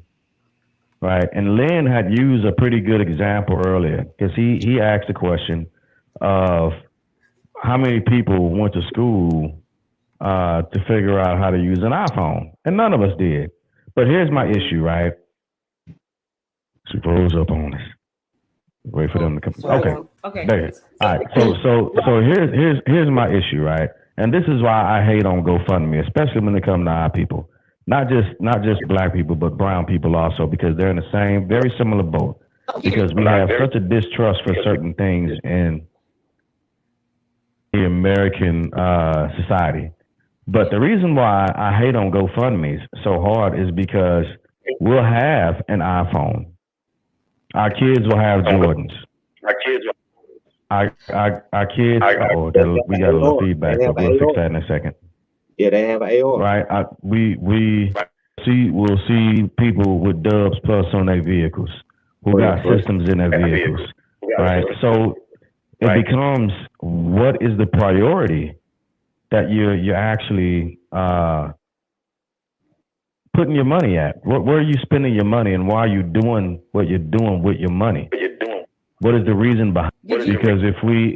S2: right? And Lynn had used a pretty good example earlier, because he asked the question of how many people went to school to figure out how to use an iPhone, and none of us did. But here's my issue, right? She froze up on us. Wait for them to come. Okay. There. All right. So here's my issue, right? And this is why I hate on GoFundMe, especially when it comes to our people. Not just black people, but brown people also, because they're in the same, very similar boat. Because we have such a distrust for certain things in the American society. But the reason why I hate on GoFundMe so hard is because we'll have an iPhone. Our kids will have Jordans. Our kids. We got a little feedback, but we'll fix that in a second.
S4: Yeah, they have an AR.
S2: Right. We'll see people with Dubs Plus on their vehicles who got systems in their vehicles. Right. So it becomes, what is the priority that you're actually putting your money at? Where are you spending your money, and why are you doing what you're doing with your money? What is the reason behind it? Because if we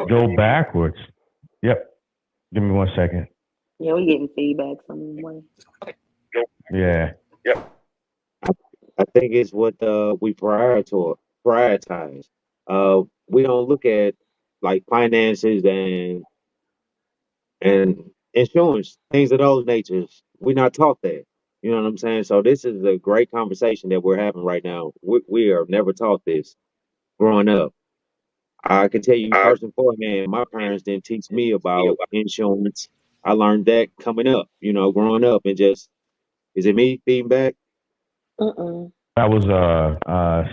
S2: go backwards, yep. Give me 1 second.
S3: Yeah, we getting feedback somewhere.
S2: Yeah.
S4: I think it's what we prioritize. We don't look at like finances and insurance, things of those natures. We're not taught that. You know what I'm saying? So this is a great conversation that we're having right now. We are never taught this growing up. I can tell you first and foremost, man, my parents didn't teach me about insurance. I learned that coming up, growing up and just, is it me feedback?
S2: That was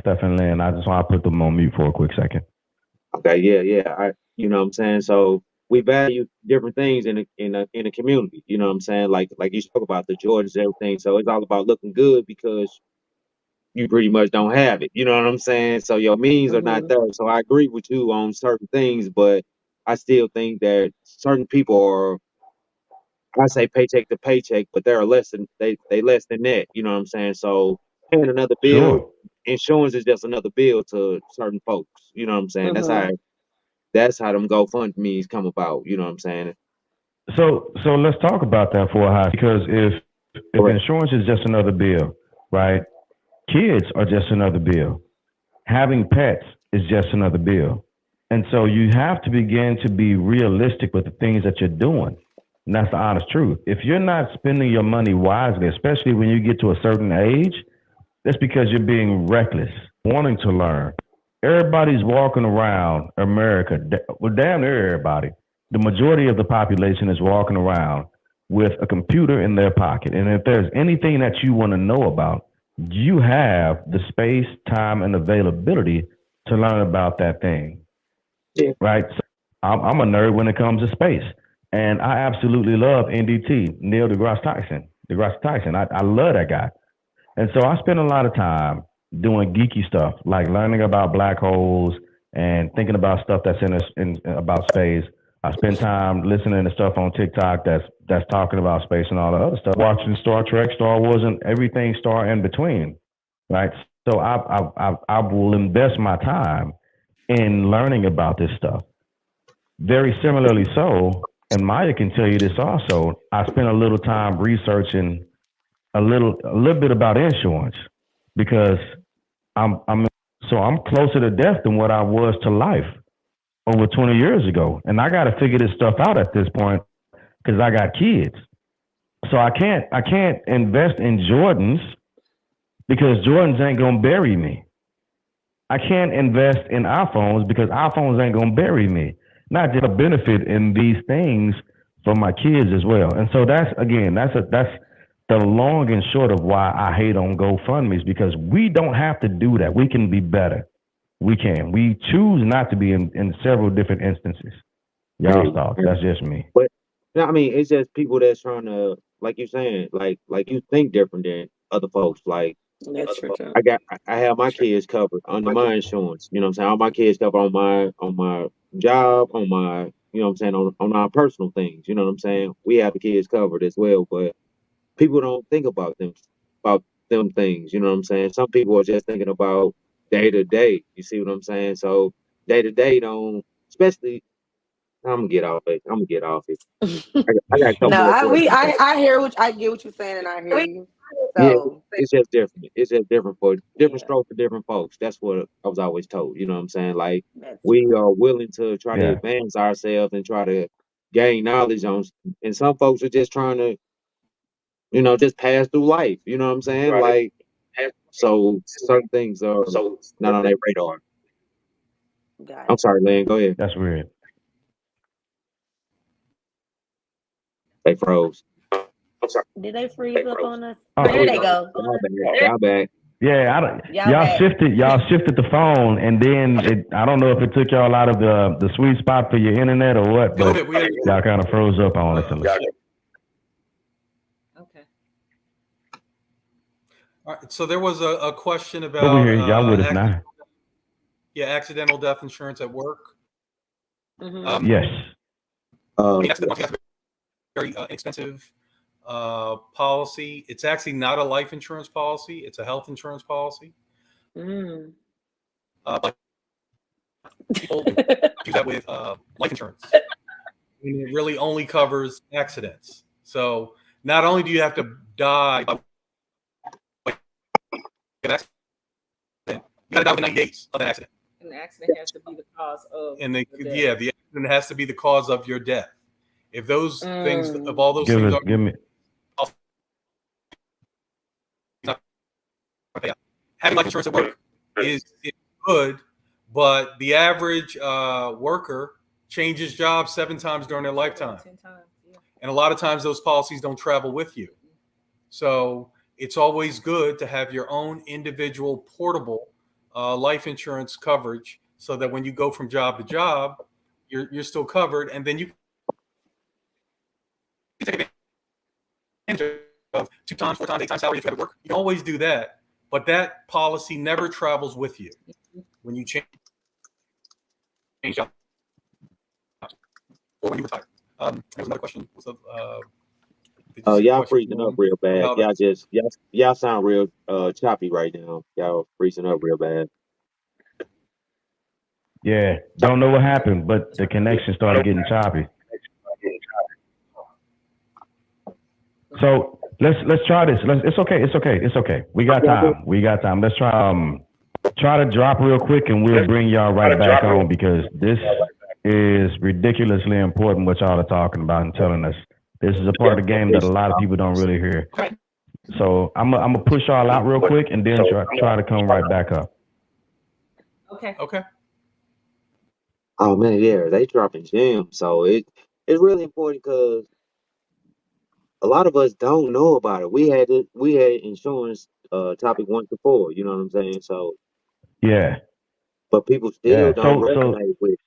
S2: Stephen Lynn. I just want to put them on mute for a quick second.
S4: Okay, yeah. You know what I'm saying? So we value different things in a community. You know what I'm saying? Like you spoke about the Jordans and everything. So it's all about looking good because you pretty much don't have it. You know what I'm saying? So your means are not there. So I agree with you on certain things, but I still think that certain people are, I say paycheck to paycheck, but they're less than they less than that. You know what I'm saying? So paying another bill,
S2: Sure.
S4: insurance is just another bill to certain folks. You know what I'm saying? That's how them GoFundMe's come about. You know what I'm saying?
S2: So let's talk about that for a high, because if
S4: Correct.
S2: insurance is just another bill, right? Kids are just another bill. Having pets is just another bill. And so you have to begin to be realistic with the things that you're doing. And that's the honest truth. If you're not spending your money wisely, especially when you get to a certain age, that's because you're being reckless, wanting to learn. Everybody's walking around America, well, damn near everybody. The majority of the population is walking around with a computer in their pocket. And if there's anything that you want to know about, you have the space, time, and availability to learn about that thing.
S4: Yeah.
S2: Right? So I'm a nerd when it comes to space. And I absolutely love NDT, Neil deGrasse Tyson. I love that guy. And so I spend a lot of time doing geeky stuff, like learning about black holes and thinking about stuff that's in about space. I spend time listening to stuff on TikTok that's talking about space and all the other stuff. Watching Star Trek, Star Wars, and everything star in between, right? So I will invest my time in learning about this stuff. Very similarly so, and Maya can tell you this also, I spent a little time researching a little bit about insurance, because I'm closer to death than what I was to life over 20 years ago. And I got to figure this stuff out at this point because I got kids. So I can't invest in Jordans because Jordans ain't going to bury me. I can't invest in iPhones because iPhones ain't going to bury me. Not just a benefit in these things for my kids as well. And so that's the long and short of why I hate on GoFundMe's, because we don't have to do that. We can be better. We can. We choose not to be in several different instances. Y'all thoughts. That's just me.
S4: But no, I mean, it's just people that's trying to, like you're saying, like you think different than other folks. Like
S3: That's true too.
S4: I have my kids covered under my insurance. You know what I'm saying? All my kids covered on my job, on my, you know what I'm saying, on our personal things. You know what I'm saying? We have the kids covered as well, but people don't think about them things. You know what I'm saying? Some people are just thinking about day to day. You see what I'm saying? So day to day don't, especially. I'm gonna get off it. I got a couple
S3: No,
S4: more questions.
S3: I get what you're saying, and I hear you.
S4: Yeah,
S3: So
S4: it's just different. It's just different for different
S3: Yeah.
S4: strokes for different folks. That's what I was always told. You know what I'm saying? Like
S3: that's
S4: we are willing to try to
S2: Yeah.
S4: advance ourselves and try to gain knowledge on, and some folks are just trying to, just pass through life. You know what I'm saying?
S6: Right.
S4: Like, so certain things are not on their radar.
S3: got
S4: I'm
S3: it.
S4: sorry, Lynn. Go ahead.
S2: That's weird.
S4: They froze.
S3: Did they freeze up on us?
S2: Oh,
S3: There they go.
S4: Y'all back.
S2: Yeah,
S3: Y'all
S2: y'all
S3: back.
S2: shifted the phone, and then I don't know if it took y'all out of the sweet spot for your internet or what, but y'all kind of froze up on us.
S5: Okay.
S6: All right. So there was a question about
S2: Over here, y'all with us now?
S6: accidental death insurance at work.
S3: Mhm.
S2: Yes.
S4: Uh,
S6: That's a very inexpensive policy. It's actually not a life insurance policy. It's a health insurance policy.
S3: Mm.
S6: But people do that with life insurance. And it really only covers accidents. So not only do you have to die by an accident, you got to die within 90 days of an accident.
S5: An accident has to be the cause of.
S6: And the
S5: death.
S6: accident has to be the cause of your death. If those things, if all those
S2: Give
S6: things
S2: us, give me.
S6: having life insurance at work is good, but the average worker changes jobs 7 times during their lifetime.
S5: 10 times, yeah.
S6: And a lot of times those policies don't travel with you. So it's always good to have your own individual portable life insurance coverage so that when you go from job to job, you're still covered. And then you can take advantage of 2 times, 4 times, 8 times salary if you have to work. You can always do that. But that policy never travels with you when you change jobs or when you retire. There's another question.
S4: y'all freezing up real bad. Y'all sound real choppy right now. Y'all freezing up real bad.
S2: Yeah, don't know what happened, but the connection started getting choppy. So let's try this. It's okay. We got time. Let's try to drop real quick, and we'll bring y'all right back on because this is ridiculously important what y'all are talking about and telling us. This is a part of the game that a lot of people don't really hear. So I'm gonna push y'all out real quick, and then try to come right back up.
S5: Okay.
S4: Oh man, yeah, they dropping gems. So it's really important because a lot of us don't know about it. We had insurance topic 1 to 4. You know what I'm saying? So
S2: Yeah.
S4: but people still don't
S2: So
S4: resonate with it.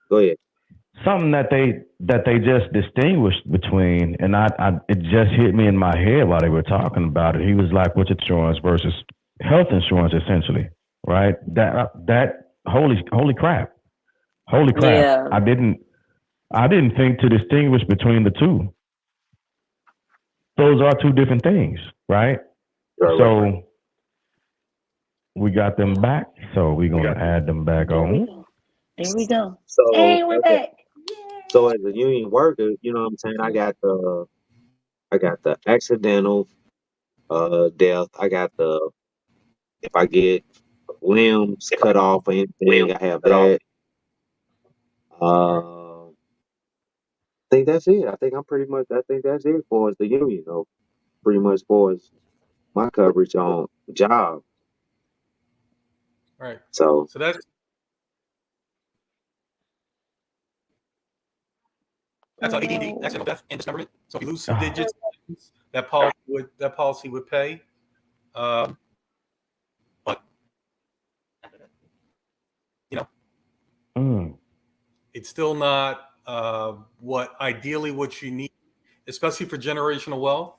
S4: Go ahead.
S2: something that they just distinguished between, and it just hit me in my head while they were talking about it. He was like, "What's insurance versus health insurance?" Essentially, right? That holy crap.
S3: Yeah.
S2: I didn't think to distinguish between the two. Those are 2 different things, right? So we got them back. So we're gonna add them back on.
S3: There we go.
S4: So
S3: Hey, we're back.
S4: so as a union worker, you know what I'm saying? I got the accidental death. I got the if I get limbs cut off or anything, I have that. I think that's it. I think that's it for the union though. Pretty much for my coverage on job.
S6: Right.
S4: So
S6: So that's AD&D, accidental death and dismemberment. So if you lose some digits, that policy would pay. But it's still not what you need, especially for generational wealth,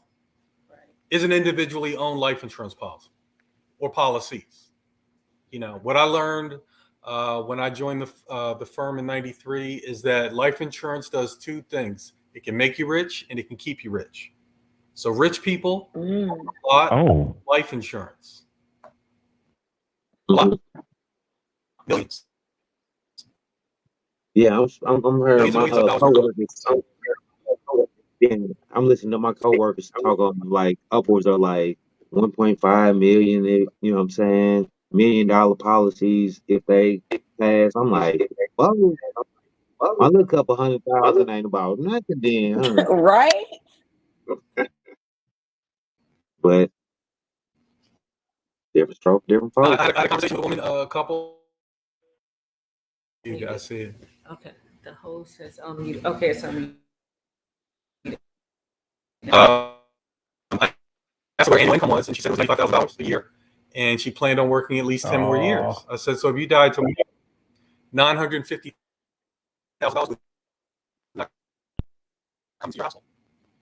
S6: is an individually owned life insurance policy or policies. What I learned when I joined the firm in '93 is that life insurance does 2 things. It can make you rich and it can keep you rich. So rich people bought life insurance. Millions.
S4: yeah, I'm hearing my coworkers. I'm listening to my coworkers talk on like upwards of like 1.5 million. You know what I'm saying? $1 million policies if they pass. I'm like, whoa, my little couple 100,000 ain't about nothing then, huh?
S3: Right?
S4: But different stroke, different
S6: I
S4: folks.
S6: had a conversation with a woman, a couple. You guys see it.
S5: Okay. The host says unmuted. Okay, it's unmuted.
S6: I asked her what her annual income was, and she said it was $95,000 a year, and she planned on working at least 10 more years. I said, so if you died tomorrow, $950,000 would not come to your household,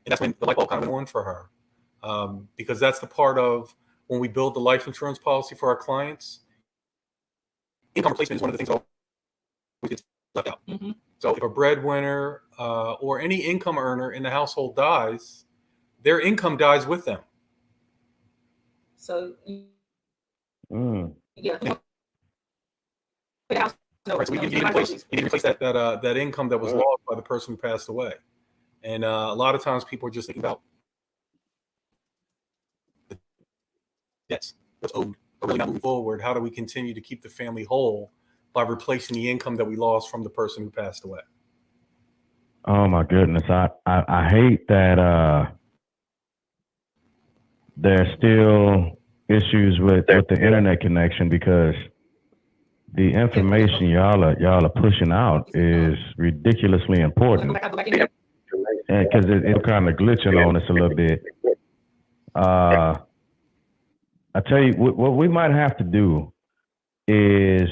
S6: and that's when the light bulb kind of went on for her, because that's the part of when we build the life insurance policy for our clients. Income replacement is one of the things that always gets left out. So if a breadwinner or any income earner in the household dies, their income dies with them.
S5: So
S2: Mm.
S5: yeah.
S6: Right, so you need to replace that income that was lost by the person who passed away. And a lot of times people are just thinking about the debts, what's owed, but really not moving forward. How do we continue to keep the family whole by replacing the income that we lost from the person who passed away?
S2: Oh my goodness. I hate that there's still issues with the internet connection, because the information y'all are pushing out is ridiculously important, and because it's kind of glitching on us a little bit. I tell you what we might have to do is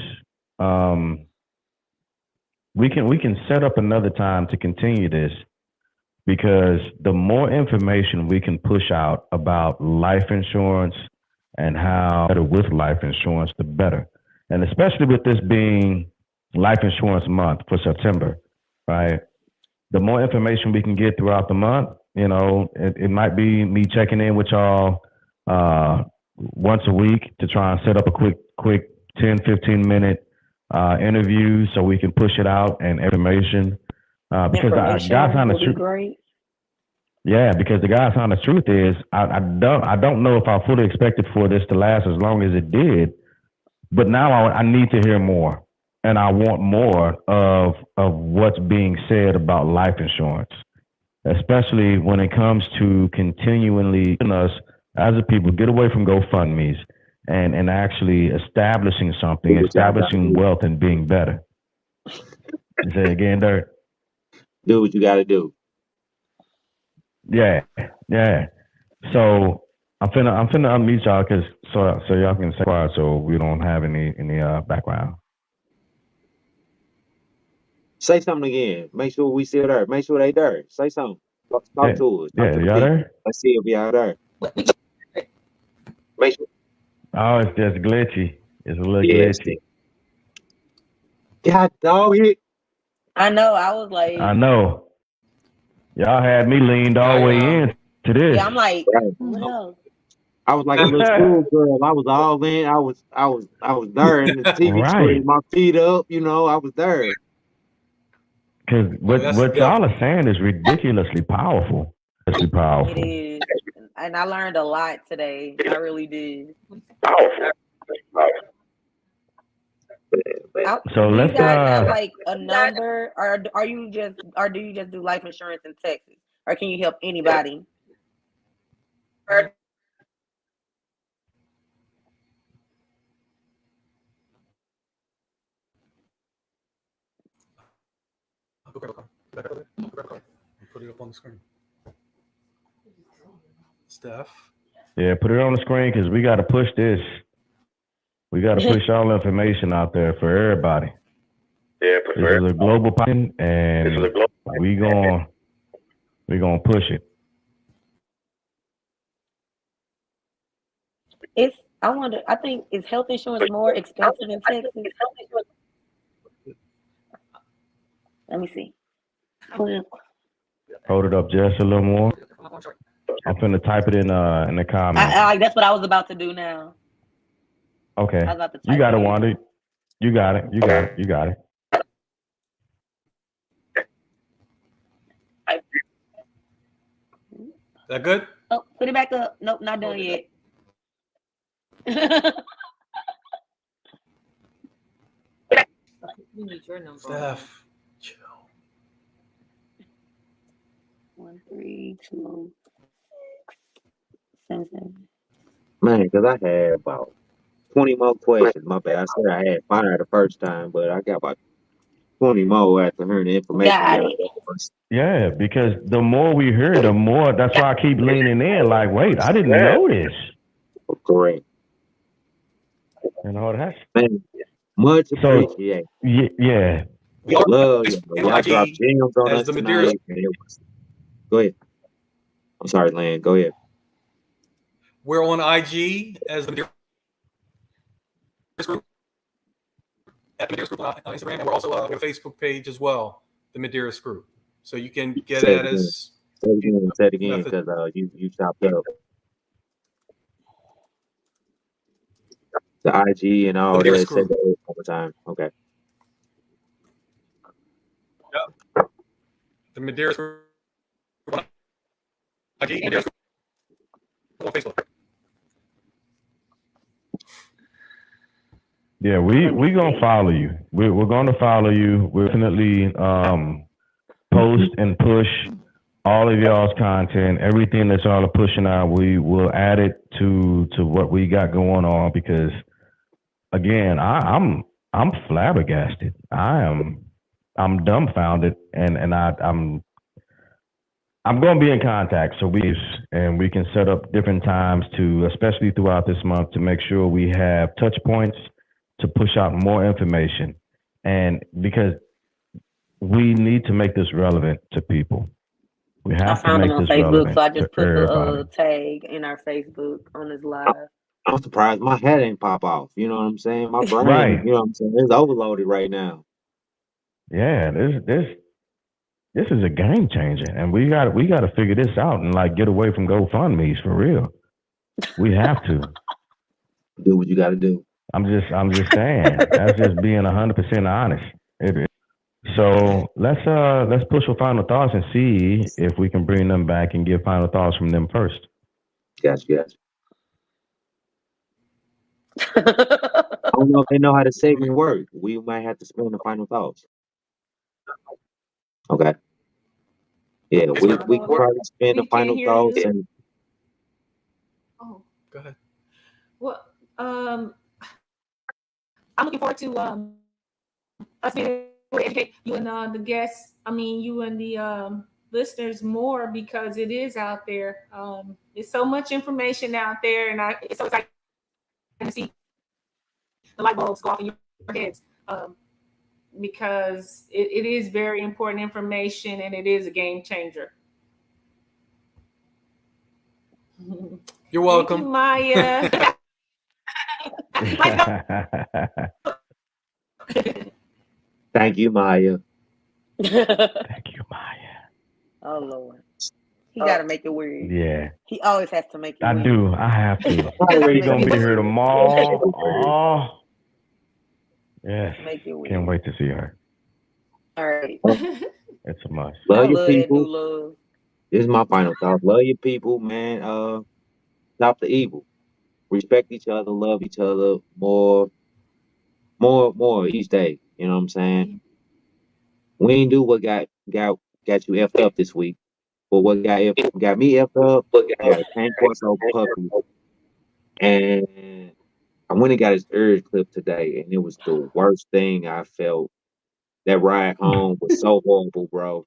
S2: we can set up another time to continue this, because the more information we can push out about life insurance and how better with life insurance, the better. And especially with this being Life Insurance Month for September, right? The more information we can get throughout the month, you know, it might be me checking in with y'all once a week to try and set up a quick 10, 15-minute interview so we can push it out and information. Because the God's honest truth,
S3: great.
S2: yeah, because the God's honest truth is, I don't know if I fully expected for this to last as long as it did, but now I need to hear more, and I want more of what's being said about life insurance, especially when it comes to continually us as a people get away from GoFundMe's and actually establishing something, establishing wealth and being better. Say it again, Dirk.
S4: Do what you got to do.
S2: Yeah. So I'm finna unmute y'all, cause so y'all can say quiet, so we don't have any background.
S4: Say something again. Make sure we still there. Make sure they there. Say something. Talk
S2: Yeah.
S4: to us. Talk
S2: Yeah,
S4: to the
S2: y'all
S4: people.
S2: there?
S4: Let's see if y'all there. Make sure.
S2: Oh, it's just glitchy. It's a little
S4: Yes.
S2: glitchy.
S4: God dog it.
S3: I know. I was like,
S2: I know. Y'all had me leaned all the way in to this.
S3: yeah, I'm like,
S4: Right.
S3: what else?
S4: I was like a little school girl. I was all in. I was there in the TV
S2: Right.
S4: screen, my feet up, you know, I was there.
S2: Because what
S6: that's the
S2: y'all
S6: devil.
S2: are saying is ridiculously powerful. Ridiculously powerful.
S3: It is, and I learned a lot today. I really did.
S2: So
S3: Do
S2: let's
S3: you guys have like a number, or do you just do life insurance in Texas, or can you help anybody?
S6: Put it up on the screen. Steph.
S2: Yeah, put it on the screen, because we got to push this. We got to push all information out there for everybody.
S7: Yeah,
S2: This is a global problem, and we gonna push it.
S3: I think, is health insurance more expensive in Texas? Let me see.
S2: Hold it up just a little more. I'm finna type it in the comments.
S3: That's what I was about to do now.
S2: Okay.
S3: I was about to
S2: You
S3: type
S2: got it,
S3: in.
S2: Wanda. You got it.
S6: That good?
S3: Oh, put it back up. Nope, not done yet.
S5: We need your number.
S6: Steph. Chill.
S3: 1, 3, 2, 7, 7.
S4: Man, because I had about 20 more questions. My bad. I said I had 5 the first time, but I got about 20 more after hearing the information.
S3: Got it.
S2: Yeah, because the more we hear, the more. That's why I keep leaning in. Like, wait, I didn't know this.
S4: Correct.
S2: You know that's.
S4: Man, much
S2: So
S4: appreciated.
S2: yeah.
S6: We are
S4: Love you. Y'all
S6: IG
S4: drop gems on
S6: as
S4: us
S6: the
S4: tonight. Go ahead. I'm sorry, Lan. Go ahead.
S6: We're on IG as the Medeiros Group, at the Medeiros Group on Instagram, and we're also on a Facebook page as well. the Medeiros Group. So you can get
S4: Say it
S6: at
S4: again.
S6: us.
S4: Say it again,
S6: Method.
S4: because you chopped up the IG and all
S6: Medeiros
S4: that. Say
S6: Group.
S4: that all the time. Okay.
S6: The Medeiros Group. IG, Medeiros Group on Facebook.
S2: Yeah, we gonna follow you. We're gonna follow you. We'll definitely post and push all of y'all's content, everything that y'all are pushing out. We will add it to what we got going on, because again, I'm flabbergasted. I'm dumbfounded, and I'm going to be in contact, so we can set up different times to, especially throughout this month, to make sure we have touch points to push out more information, and because we need to make this relevant to people. We
S3: I
S2: have to
S3: found him
S2: make
S3: on
S2: this
S3: Facebook,
S2: relevant
S3: so I
S2: to
S3: just put the
S2: everybody.
S3: tag in our Facebook on his live.
S4: I'm surprised my head ain't pop off. You know what I'm saying? My brain,
S2: Right.
S4: you know what I'm saying? It's overloaded right now.
S2: Yeah, this is a game changer, and we got to figure this out and like get away from GoFundMe's for real. We have to.
S4: Do what you got to do.
S2: I'm just saying. That's just being 100% honest. So let's push for final thoughts and see if we can bring them back and get final thoughts from them first.
S4: Gotcha. I don't know if they know how the segment work. We might have to spend the final thoughts. Okay. Yeah, we can probably spend the
S5: We can't
S4: final
S5: hear
S4: thoughts
S5: you.
S4: and
S5: Oh,
S6: Go ahead.
S5: well, I'm looking forward to us being able to educate you and the guests. I mean, you and the listeners more, because it is out there. There's so much information out there, and it's so exciting to see the light bulbs go off in your heads, because it is very important information, and it is a game changer.
S6: You're
S5: Thank
S6: welcome.
S5: you, Maya.
S4: thank you, Maya.
S2: Thank you, Maya.
S3: Oh Lord, he got to make it weird.
S2: Yeah,
S3: He always has to make it
S2: I
S3: weird.
S2: do. I have to.
S4: Already
S2: She's gonna be here tomorrow. Oh, yes.
S3: Make it weird.
S2: Can't wait to see her.
S3: All right.
S2: It's a must.
S3: I
S4: Love your
S3: love that new
S4: people.
S3: love.
S4: This is my final thought. Love your people, man. Stop the evil. Respect each other. Love each other more each day. You know what I'm saying? We ain't do what got you effed up this week, but what got me effed up. Yeah, Cane Corso puppy, and I went and got his urge clip today, and it was the worst thing I felt. That ride home was so horrible, bro.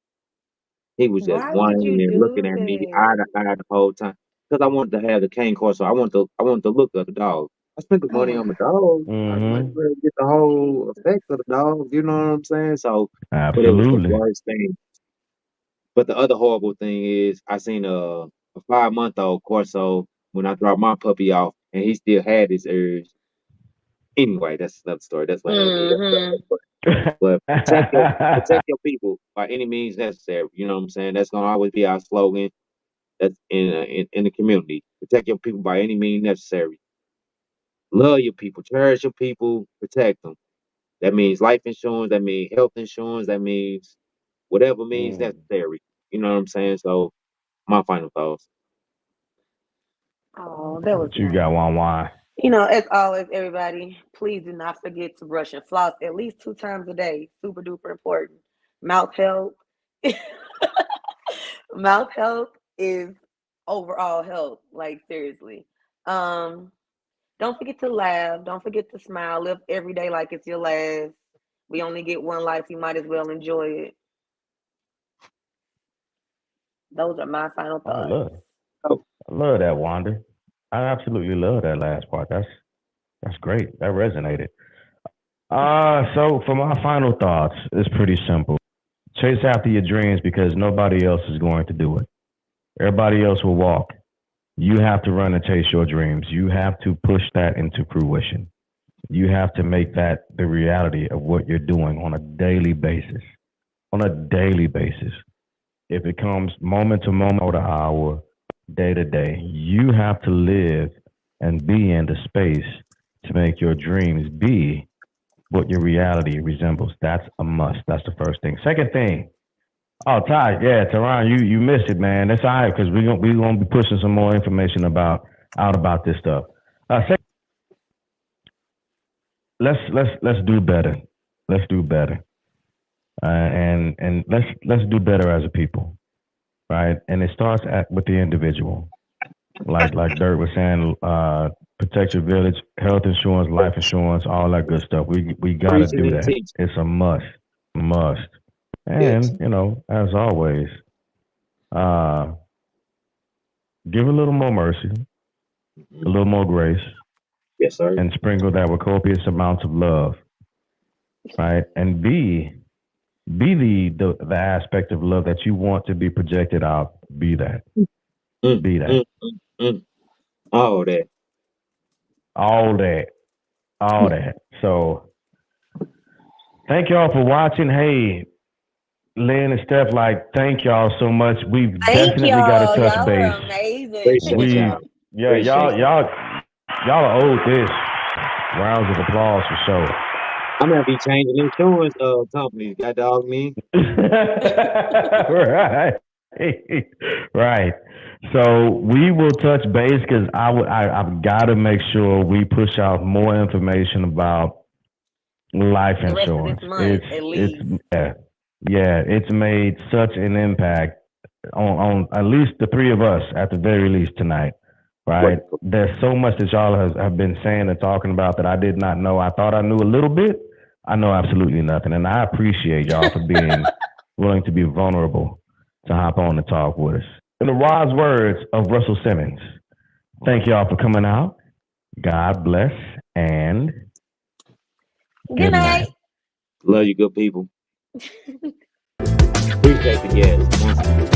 S4: He was just
S3: Why would
S4: whining
S3: you
S4: and looking
S3: do
S4: at me eye to
S3: that?
S4: eye the whole time. Because I wanted to have the cane corso. I wanted the look of the dog. I spent the money on the dog. I might as well get the whole effect of the dog. You know what I'm saying? So, but it was the
S2: Absolutely.
S4: worst thing. But the other horrible thing is I seen a 5-month-old corso when I dropped my puppy off, and he still had his urge. Anyway, that's another story. That's what
S3: Mm-hmm.
S4: But protect your people by any means necessary. You know what I'm saying? That's gonna always be our slogan. That's in the community. Protect your people by any means necessary. Love your people, cherish your people, protect them. That means life insurance. That means health insurance. That means whatever means necessary. You know what I'm saying? So my final thoughts.
S3: Oh, that was
S2: What you
S3: nice.
S2: got, Wan?
S3: You know, as always, everybody, please do not forget to brush and floss at least 2 times a day. Super duper important. Mouth health. Mouth health is overall health. Like seriously. Don't forget to laugh. Don't forget to smile. Live every day like it's your last. We only get one life. You might as well enjoy it. Those are my final
S2: I
S3: thoughts.
S2: love it. I love that, Wanda. I absolutely love that last part. That's great. That resonated. So for my final thoughts, it's pretty simple. Chase after your dreams because nobody else is going to do it. Everybody else will walk. You have to run and chase your dreams. You have to push that into fruition. You have to make that the reality of what you're doing on a daily basis. on a daily basis. If it comes moment to moment, hour to hour, day to day, you have to live and be in the space to make your dreams be what your reality resembles. That's a must. That's the first thing. Second thing, oh, Ty, yeah, Teron, you missed it, man. That's all right, because we're gonna be pushing some more information out about this stuff. Let's do better. Let's do better, and let's do better as a people, right? And it starts with the individual, like Dirk was saying. Protect your village, health insurance, life insurance, all that good stuff. We gotta
S4: Preaching
S2: do
S4: and
S2: that.
S4: teaching.
S2: It's a must. And
S4: Yes.
S2: as always, give a little more mercy, a little more grace,
S4: Yes, sir.
S2: and sprinkle that with copious amounts of love, right? And be the aspect of love that you want to be projected out. Be that.
S4: Mm,
S2: Be that.
S4: mm, mm. All that.
S2: All that. So thank y'all for watching. Hey, Lynn and Steph, thank y'all so much. We've
S3: Thank
S2: definitely
S3: y'all.
S2: got to touch
S3: Y'all
S2: base.
S3: were amazing.
S4: Appreciate y'all.
S2: Yeah,
S4: Appreciate
S2: y'all are owed this. Rounds of applause for sure.
S4: I'm gonna be changing insurance companies. Got dog me.
S2: Right. Right. So we will touch base because I've got to make sure we push out more information about life
S3: The rest of
S2: insurance.
S3: this month, at least.
S2: It's made such an impact on at least the three of us at the very least tonight. Right. There's so much that y'all have been saying and talking about that I did not know. I thought I knew a little bit. I know absolutely nothing. And I appreciate y'all for being willing to be vulnerable to hop on and talk with us. In the wise words of Russell Simmons, thank y'all for coming out. God bless and
S3: Good night.
S4: Love you, good people. Appreciate the guests.